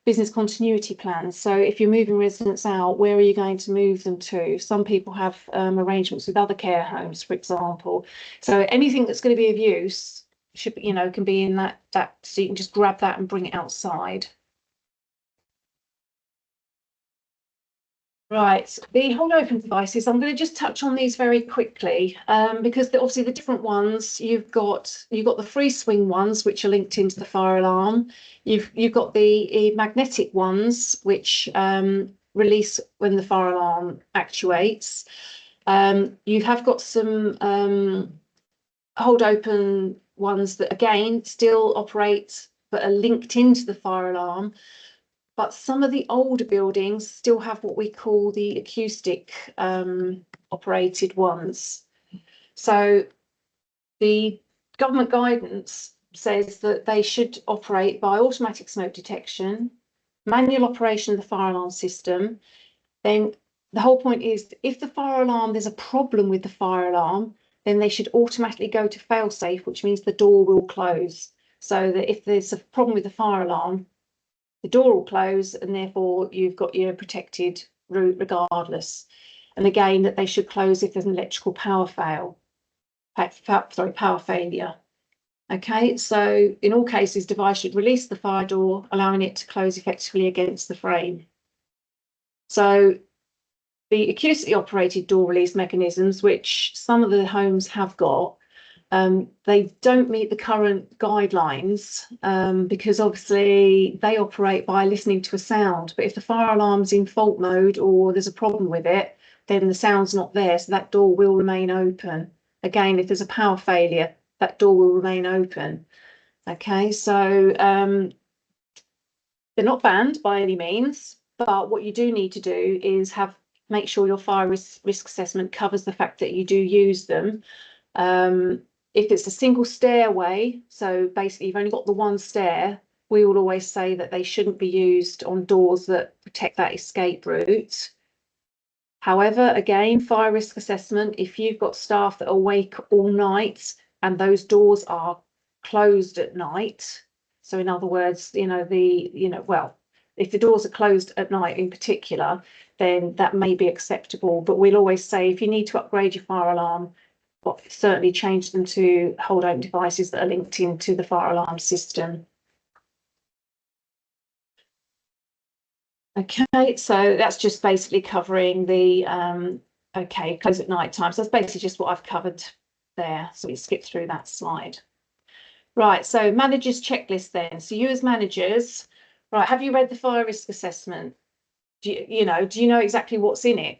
[SPEAKER 3] business continuity plans. So if you're moving residents out, where are you going to move them to? Some people have arrangements with other care homes, for example. So anything that's going to be of use should, can be in that, so you can just grab that and bring it outside. Right, the hold open devices, I'm going to just touch on these very quickly, because obviously the different ones, you've got the free swing ones, which are linked into the fire alarm. You've got the magnetic ones, which release when the fire alarm actuates. You have got some hold open ones that again still operate but are linked into the fire alarm. But some of the older buildings still have what we call the acoustic operated ones. So the government guidance says that they should operate by automatic smoke detection, manual operation of the fire alarm system. Then the whole point is if the fire alarm, there's a problem with the fire alarm, then they should automatically go to fail-safe, which means the door will close. So that if there's a problem with the fire alarm, the door will close and therefore you've got your protected route regardless. And again, that they should close if there's an electrical power failure. Okay, so in all cases, device should release the fire door, allowing it to close effectively against the frame. So the acoustically operated door release mechanisms, which some of the homes have got, they don't meet the current guidelines because obviously they operate by listening to a sound. But if the fire alarm's in fault mode or there's a problem with it, then the sound's not there, so that door will remain open. Again, if there's a power failure, that door will remain open. Okay, so they're not banned by any means, but what you do need to do is make sure your fire risk assessment covers the fact that you do use them. If it's a single stairway, so basically you've only got the one stair, we will always say that they shouldn't be used on doors that protect that escape route. However, again, fire risk assessment, if you've got staff that are awake all night and those doors are closed at night, so in other words, if the doors are closed at night in particular, then that may be acceptable. But we'll always say if you need to upgrade your fire alarm, certainly change them to hold open devices that are linked into the fire alarm system. Okay, so that's just basically covering the close at night time. So that's basically just what I've covered there. So we skip through that slide. Right, so managers checklist then. So you as managers, right, have you read the fire risk assessment? Do you know exactly what's in it?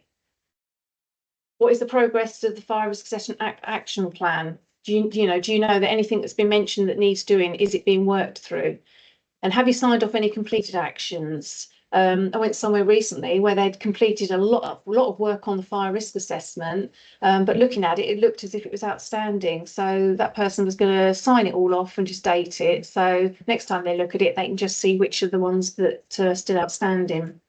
[SPEAKER 3] What is the progress of the fire risk assessment action plan? Do you know that anything that's been mentioned that needs doing, is it being worked through? And have you signed off any completed actions? I went somewhere recently where they'd completed a lot of work on the fire risk assessment, but looking at it, it looked as if it was outstanding. So that person was going to sign it all off and just date it. So next time they look at it, they can just see which are the ones that are still outstanding.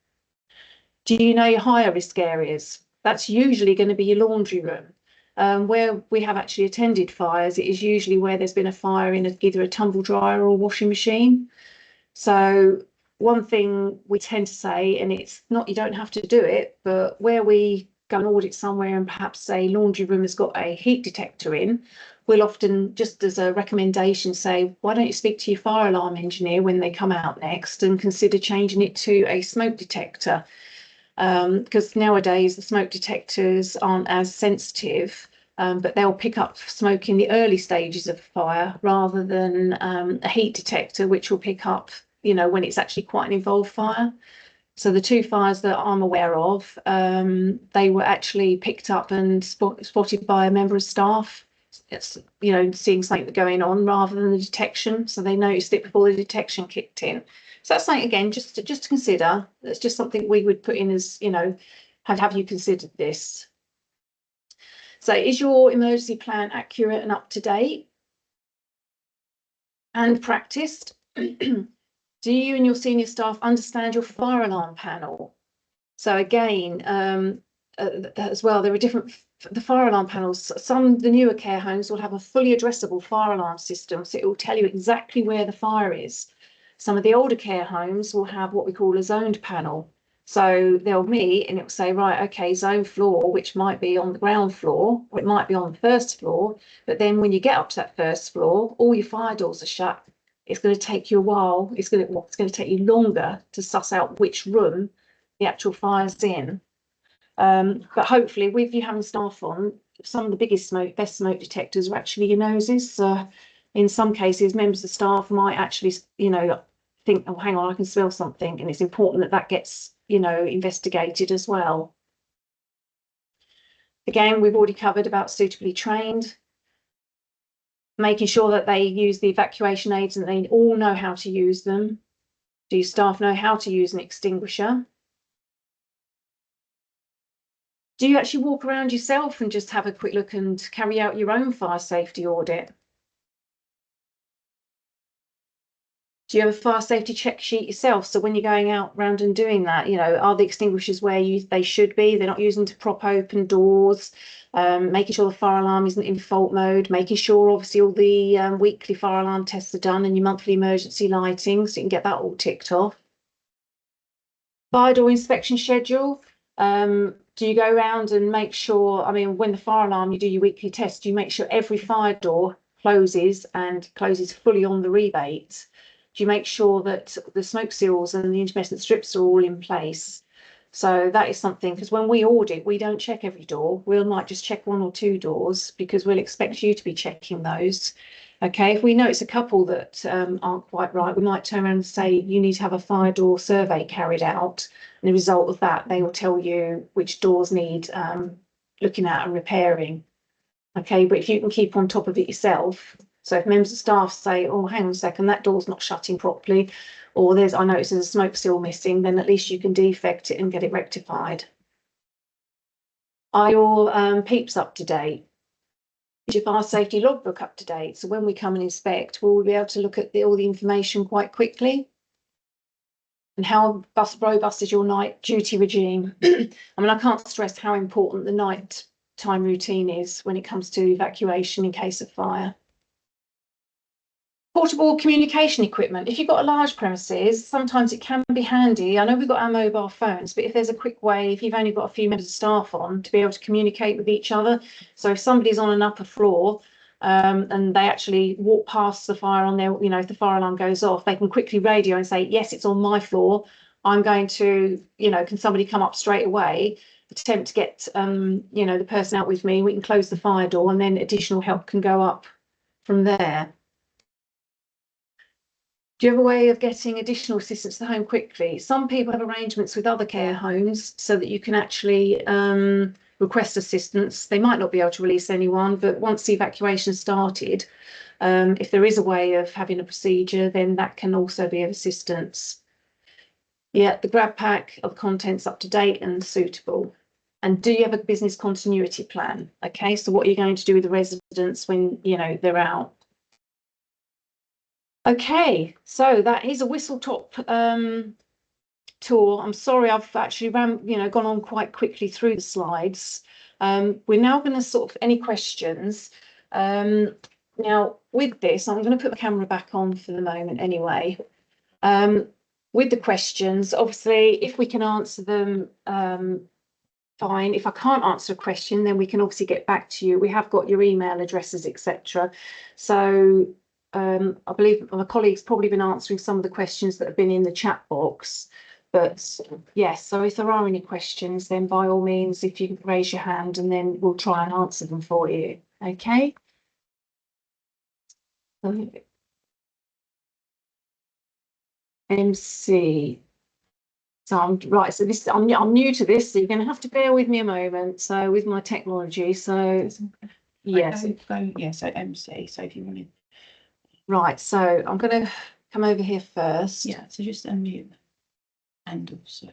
[SPEAKER 3] Do you know your higher risk areas? That's usually going to be your laundry room. Where we have actually attended fires, it is usually where there's been a fire in either a tumble dryer or a washing machine. So one thing we tend to say, and it's not, you don't have to do it, but where we go and audit somewhere and perhaps a laundry room has got a heat detector in, we'll often, just as a recommendation, say, why don't you speak to your fire alarm engineer when they come out next and consider changing it to a smoke detector? Because nowadays the smoke detectors aren't as sensitive, but they'll pick up smoke in the early stages of fire rather than a heat detector, which will pick up, when it's actually quite an involved fire. So the two fires that I'm aware of, they were actually picked up and spotted by a member of staff. It's, seeing something going on rather than the detection. So they noticed it before the detection kicked in. So that's something, again, just to consider. That's just something we would put in as, have you considered this? So is your emergency plan accurate and up to date and practiced? Do you and your senior staff understand your fire alarm panel? So again, as well, there are the fire alarm panels. The newer care homes will have a fully addressable fire alarm system, so it will tell you exactly where the fire is. Some of the older care homes will have what we call a zoned panel. So they'll meet and it will say, right, okay, zone floor, which might be on the ground floor, or it might be on the first floor. But then when you get up to that first floor, all your fire doors are shut. It's going to take you a while. It's going to take you longer to suss out which room the actual fire's in. But hopefully, with you having staff on, some of the best smoke detectors are actually your noses. In some cases, members of staff might actually, think, oh, hang on, I can smell something. And it's important that that gets, you know, investigated as well. Again, we've already covered about suitably trained, making sure that they use the evacuation aids and they all know how to use them. Do your staff know how to use an extinguisher? Do you actually walk around yourself and just have a quick look and carry out your own fire safety audit? Do you have a fire safety check sheet yourself? So when you're going out round and doing that, you know, are the extinguishers where they should be? They're not using to prop open doors, making sure the fire alarm isn't in fault mode, making sure obviously all the weekly fire alarm tests are done and your monthly emergency lighting, so you can get that all ticked off. Fire door inspection schedule. Do you go around and make sure, I mean, when the fire alarm, you do your weekly test, do you make sure every fire door closes and closes fully on the rebate? Do you make sure that the smoke seals and the intermittent strips are all in place? So that is something, because when we audit, we don't check every door. We might just check 1 or 2 doors because we'll expect you to be checking those. Okay, if we know it's a couple that aren't quite right, we might turn around and say, you need to have a fire door survey carried out. And the result of that, they will tell you which doors need looking at and repairing. Okay, but if you can keep on top of it yourself, so if members of staff say, oh, hang on a second, that door's not shutting properly, or I notice there's a smoke seal missing, then at least you can defect it and get it rectified. Are your PEEPs up to date? Is your fire safety logbook up to date? So when we come and inspect, we'll be able to look at all the information quite quickly. And how robust is your night duty regime? I mean, I can't stress how important the night time routine is when it comes to evacuation in case of fire. Portable communication equipment. If you've got a large premises, sometimes it can be handy. I know we've got our mobile phones, but if there's a quick way, if you've only got a few members of staff on, to be able to communicate with each other. So if somebody's on an upper floor and they actually walk past the fire on their, you know, if the fire alarm goes off, they can quickly radio and say, yes, it's on my floor. I'm going to, you know, can somebody come up straight away? Attempt to get, you know, the person out with me. We can close the fire door and then additional help can go up from there. Do you have a way of getting additional assistance to the home quickly? Some people have arrangements with other care homes so that you can actually request assistance. They might not be able to release anyone, but once the evacuation started, if there is a way of having a procedure, then that can also be of assistance. Yeah, the grab pack of contents up to date and suitable. And do you have a business continuity plan? Okay, so what are you going to do with the residents when, you know, they're out? Okay, so that is a whistle top tour. I'm sorry, I've actually gone on quite quickly through the slides. We're now going to sort of any questions. Now with this, I'm going to put the camera back on for the moment anyway. With the questions, obviously, if we can answer them, fine. If I can't answer a question, then we can obviously get back to you. We have got your email addresses, etc. So I believe my colleague's probably been answering some of the questions that have been in the chat box. But yes, so if there are any questions, then by all means, if you can raise your hand and then we'll try and answer them for you. Okay. MC. So I'm new to this, so you're going to have to bear with me a moment. So with my technology, so yes,
[SPEAKER 4] so MC. So if you want to.
[SPEAKER 3] Right, so I'm going to come over here first.
[SPEAKER 4] Yeah, so just unmute. And also,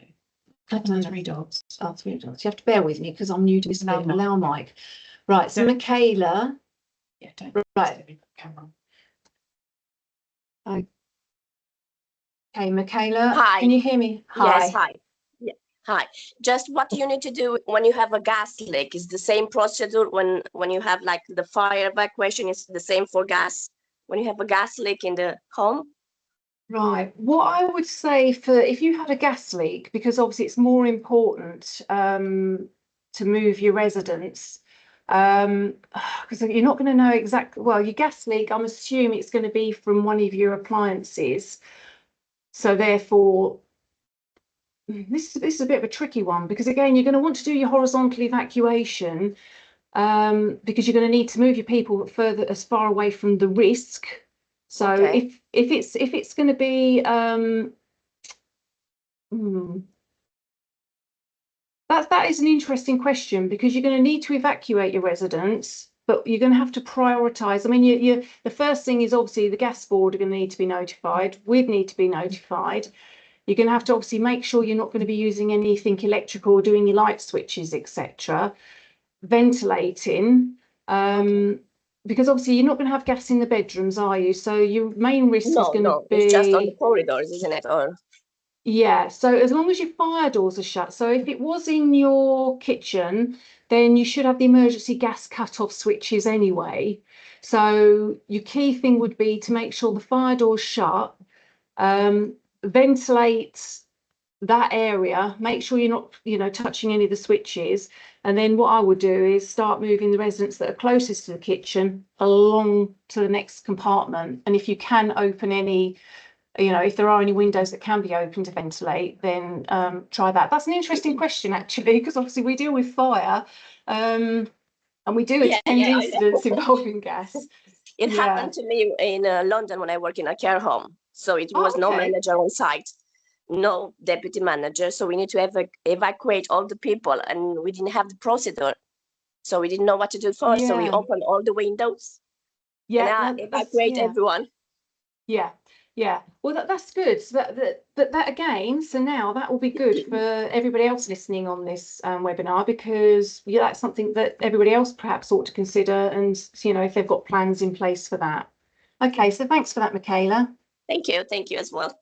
[SPEAKER 4] three dots.
[SPEAKER 3] Oh, 3 dots. You have to bear with me because I'm new to this
[SPEAKER 4] No, no.
[SPEAKER 3] allow mic. Right, so Michaela.
[SPEAKER 4] Yeah, don't.
[SPEAKER 3] Right.
[SPEAKER 4] Camera.
[SPEAKER 3] Okay, Michaela.
[SPEAKER 5] Hi.
[SPEAKER 3] Can you hear me?
[SPEAKER 5] Yes, hi. Yeah, hi. Just what you need to do when you have a gas leak is the same procedure when you have like the fire evacuation is the same for gas. When you have a gas leak in the home.
[SPEAKER 3] Right. What I would say for if you have a gas leak, because obviously it's more important to move your residents, because you're not going to know exactly. Well, your gas leak, I'm assuming it's going to be from one of your appliances. So therefore, this is a bit of a tricky one because again, you're going to want to do your horizontal evacuation because you're going to need to move your people further as far away from the risk. So
[SPEAKER 5] Okay.
[SPEAKER 3] if it's going to be that is an interesting question, because you're going to need to evacuate your residents, but you're going to have to prioritise. I mean, the first thing is obviously the gas board are going to need to be notified. We'd need to be notified. You're going to have to obviously make sure you're not going to be using anything electrical, doing your light switches, etc. Ventilating, because obviously you're not going to have gas in the bedrooms, are you? So your main risk is
[SPEAKER 5] No,
[SPEAKER 3] going to
[SPEAKER 5] no, it's just on the
[SPEAKER 3] be,
[SPEAKER 5] corridors, isn't it? Or
[SPEAKER 3] yeah. So as long as your fire doors are shut. So if it was in your kitchen, then you should have the emergency gas cut-off switches anyway. So your key thing would be to make sure the fire door's shut, ventilate that area, make sure you're not, touching any of the switches. And then what I would do is start moving the residents that are closest to the kitchen along to the next compartment. And if you can open any, if there are any windows that can be opened to ventilate, then try that. That's an interesting question, actually, because obviously we deal with fire, and we do
[SPEAKER 5] Yeah,
[SPEAKER 3] attend
[SPEAKER 5] yeah, I know.
[SPEAKER 3] incidents involving gas.
[SPEAKER 5] it
[SPEAKER 3] Yeah.
[SPEAKER 5] happened to me in London when I work in a care home. So it was no
[SPEAKER 3] Okay.
[SPEAKER 5] manager on site, no deputy manager. So we need to evacuate all the people, and we didn't have the procedure. So we didn't know what to do first. So we
[SPEAKER 3] Yeah.
[SPEAKER 5] opened all the windows and
[SPEAKER 3] Yeah, no,
[SPEAKER 5] evacuate everyone.
[SPEAKER 3] Yeah, yeah. Well, that's good. So that again. So now that will be good for everybody else listening on this webinar, because that's something that everybody else perhaps ought to consider, and if they've got plans in place for that. Okay, so thanks for that, Michaela.
[SPEAKER 5] Thank you as well.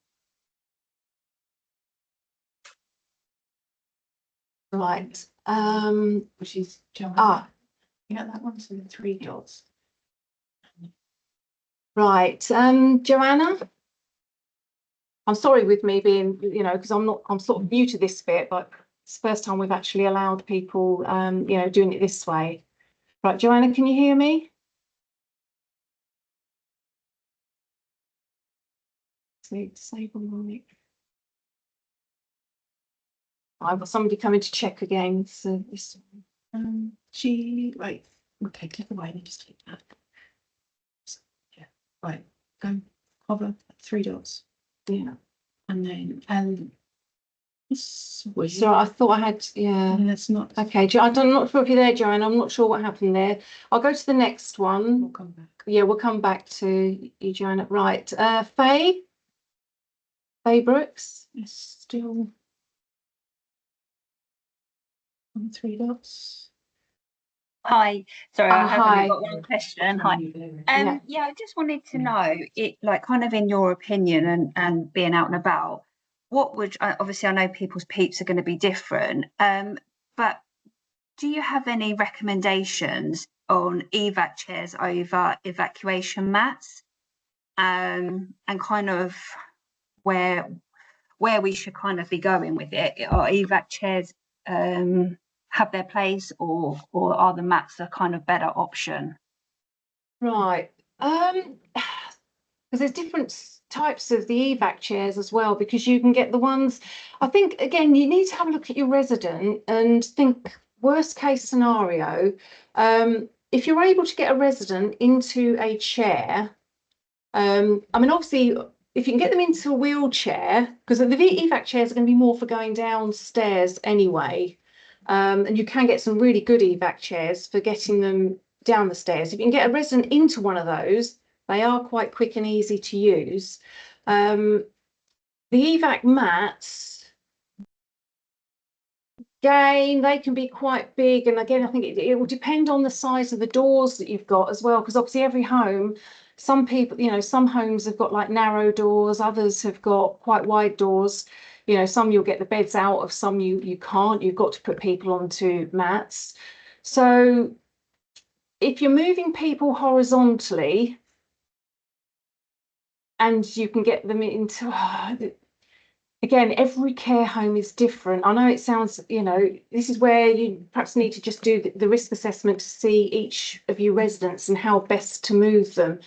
[SPEAKER 3] Right.
[SPEAKER 4] Which is Joanna. Yeah, that one's the 3 dots.
[SPEAKER 3] Right. Joanna. I'm sorry with me being, because I'm sort of new to this bit, but it's the first time we've actually allowed people, doing it this way. Right, Joanna, can you hear me? Disable mic. I've got somebody coming to check again. So this.
[SPEAKER 4] Right. Okay, click away and just click that. Yeah. Right. Go hover 3 dots.
[SPEAKER 3] Yeah.
[SPEAKER 4] And then
[SPEAKER 3] So I thought I had, yeah.
[SPEAKER 4] That's not.
[SPEAKER 3] Okay, I'm not sure if you're there, Joanne. I'm not sure what happened there. I'll go to the next one.
[SPEAKER 4] We'll come back.
[SPEAKER 3] Yeah, we'll come back to you, Joanna. Right. Faye Brooks.
[SPEAKER 4] It's still on 3 dots.
[SPEAKER 6] Hi, sorry, I have
[SPEAKER 3] hi.
[SPEAKER 6] only got one question. Hi. Yeah, I just wanted to know, like, kind of in your opinion and being out and about, what would, obviously I know people's PEEPs are going to be different, but do you have any recommendations on evac chairs over evacuation mats, and kind of where we should kind of be going with it? Are evac chairs have their place, or are the mats a kind of better option?
[SPEAKER 3] Right. Because there's different types of the evac chairs as well, because you can get the ones, I think, again, you need to have a look at your resident and think worst case scenario. If you're able to get a resident into a chair, I mean, obviously, if you can get them into a wheelchair, because the evac chairs are going to be more for going downstairs anyway. And you can get some really good evac chairs for getting them down the stairs. If you can get a resident into one of those, they are quite quick and easy to use. The evac mats, again, they can be quite big. And again, I think it will depend on the size of the doors that you've got as well, because obviously every home, some people, some homes have got like narrow doors, others have got quite wide doors. Some you'll get the beds out of, some you can't. You've got to put people onto mats. So if you're moving people horizontally and you can get them into, again, every care home is different. I know it sounds, this is where you perhaps need to just do the risk assessment to see each of your residents and how best to move them.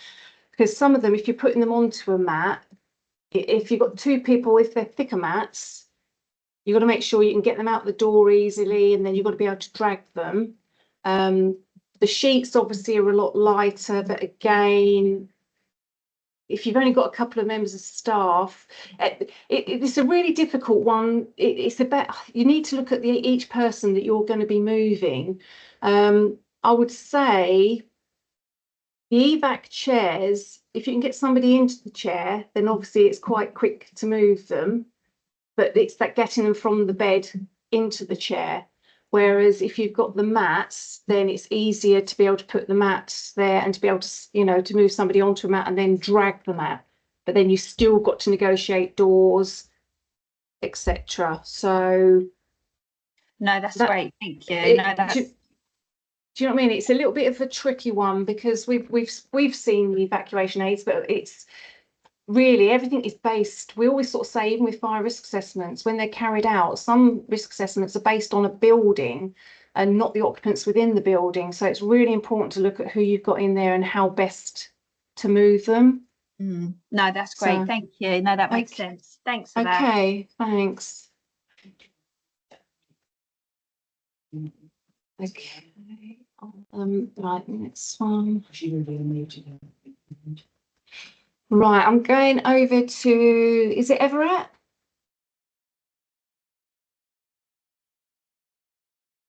[SPEAKER 3] Because some of them, if you're putting them onto a mat, if you've got 2 people, if they're thicker mats, you've got to make sure you can get them out the door easily, and then you've got to be able to drag them. The sheets obviously are a lot lighter, but again, if you've only got a couple of members of staff, it's a really difficult one. It's about, you need to look at each person that you're going to be moving. I would say the evac chairs, if you can get somebody into the chair, then obviously it's quite quick to move them, but it's that getting them from the bed into the chair. Whereas if you've got the mats, then it's easier to be able to put the mats there and to be able to, you know, to move somebody onto a mat and then drag the mat. But then you still got to negotiate doors, etc. So
[SPEAKER 6] No, that's
[SPEAKER 3] that-
[SPEAKER 6] great. Thank you.
[SPEAKER 3] it-
[SPEAKER 6] No, that's.
[SPEAKER 3] do you know what I mean? It's a little bit of a tricky one because we've seen the evacuation aids, but it's really everything is based. We always sort of say, even with fire risk assessments, when they're carried out, some risk assessments are based on a building and not the occupants within the building. So it's really important to look at who you've got in there and how best to move them.
[SPEAKER 6] No, that's great.
[SPEAKER 3] So-
[SPEAKER 6] Thank you. No, that makes
[SPEAKER 3] Okay.
[SPEAKER 6] sense. Thanks for that.
[SPEAKER 3] Okay, thanks. Okay. Right, next one. Right, I'm going over to, is it Everett?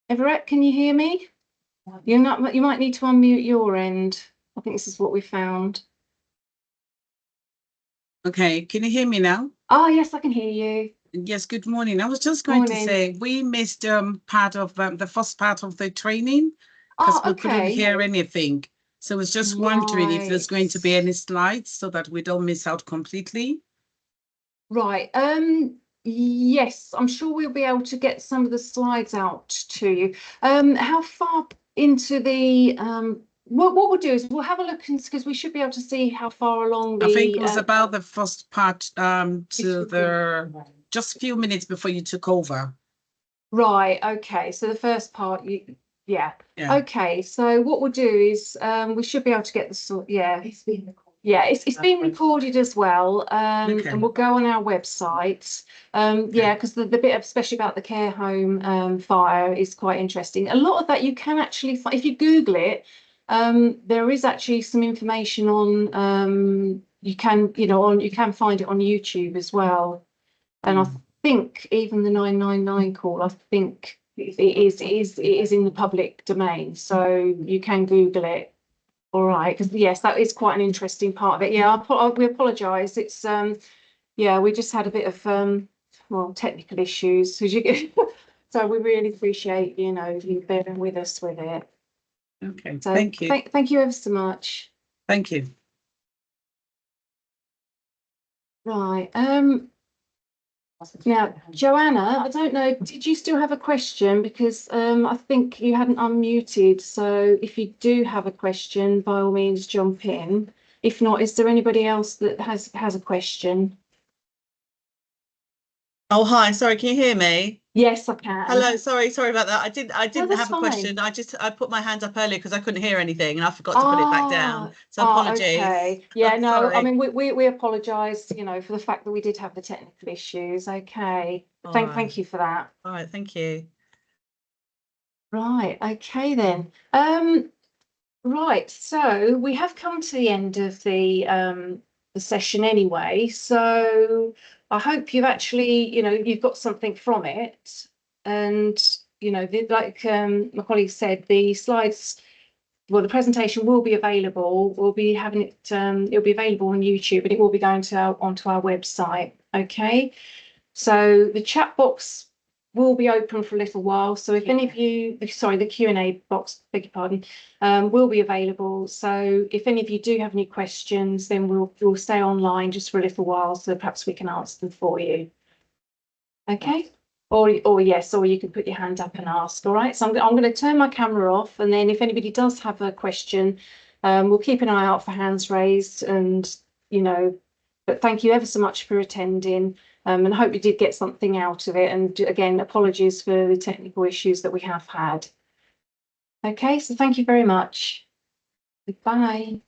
[SPEAKER 3] Everett, can you hear me? You're not, you might need to unmute your end. I think this is what we found.
[SPEAKER 7] Okay, can you hear me now?
[SPEAKER 3] Oh, yes, I can hear you.
[SPEAKER 7] Yes, good morning. I was just going to
[SPEAKER 3] Morning.
[SPEAKER 7] say we missed part of the first part of the training because
[SPEAKER 3] Oh,
[SPEAKER 7] we couldn't
[SPEAKER 3] okay.
[SPEAKER 7] hear anything. So I was just wondering if there's going to be
[SPEAKER 3] Right.
[SPEAKER 7] any slides so that we don't miss out completely.
[SPEAKER 3] Right. Yes, I'm sure we'll be able to get some of the slides out to you. How far into the what we'll do is we'll have a look because we should be able to see how far along the
[SPEAKER 7] I think it was about the first part to the just a few minutes before you took over.
[SPEAKER 3] right. Okay, so the first part, yeah.
[SPEAKER 7] Yeah.
[SPEAKER 3] Okay, so what we'll do is we should be able to get the sort. Yeah, it's been recorded as well,
[SPEAKER 7] Okay.
[SPEAKER 3] and we'll go on our website. Yeah, because the bit especially about the care home fire is quite interesting. A lot of that you can actually find if you Google it. There is actually some information on. You can find it on YouTube as well, and I think even the 999 call. I think it is in the public domain, so you can Google it. All right, because yes, that is quite an interesting part of it. Yeah, we apologise. It's yeah, we just had a bit of well, technical issues. So we really appreciate you bearing with us with it.
[SPEAKER 7] Okay,
[SPEAKER 3] So
[SPEAKER 7] thank you.
[SPEAKER 3] Thank you ever so much.
[SPEAKER 7] Thank you.
[SPEAKER 3] Right. Now, Joanna, I don't know, did you still have a question? Because I think you hadn't unmuted. So if you do have a question, by all means, jump in. If not, is there anybody else that has a question?
[SPEAKER 8] Oh, hi. Sorry, can you hear me?
[SPEAKER 3] Yes, I can.
[SPEAKER 8] Hello. Sorry about that. I didn't
[SPEAKER 3] that's
[SPEAKER 8] have a
[SPEAKER 3] fine.
[SPEAKER 8] question. I put my hand up earlier because I couldn't hear anything and I forgot to put it back down. So apologies.
[SPEAKER 3] Okay. Yeah, no, I
[SPEAKER 8] Sorry.
[SPEAKER 3] mean we apologise, for the fact that we did have the technical issues. Okay.
[SPEAKER 8] All
[SPEAKER 3] Thank
[SPEAKER 8] right.
[SPEAKER 3] you for that.
[SPEAKER 8] All right, thank you.
[SPEAKER 3] Right, okay then. Right, so we have come to the end of the session anyway. So I hope you've actually, you've got something from it. And, like my colleague said, the slides, well, the presentation will be available. We'll be having it, it'll be available on YouTube, and it will be going onto our website. Okay. So the chat box will be open for a little while. So if any of you, sorry, the Q&A box, beg your pardon, will be available. So if any of you do have any questions, then we'll stay online just for a little while, so perhaps we can answer them for you. Okay. Or yes, or you can put your hand up and ask. All right. So I'm going to turn my camera off, and then if anybody does have a question, we'll keep an eye out for hands raised. And but thank you ever so much for attending. And I hope you did get something out of it. And again, apologies for the technical issues that we have had. Okay, so thank you very much. Goodbye.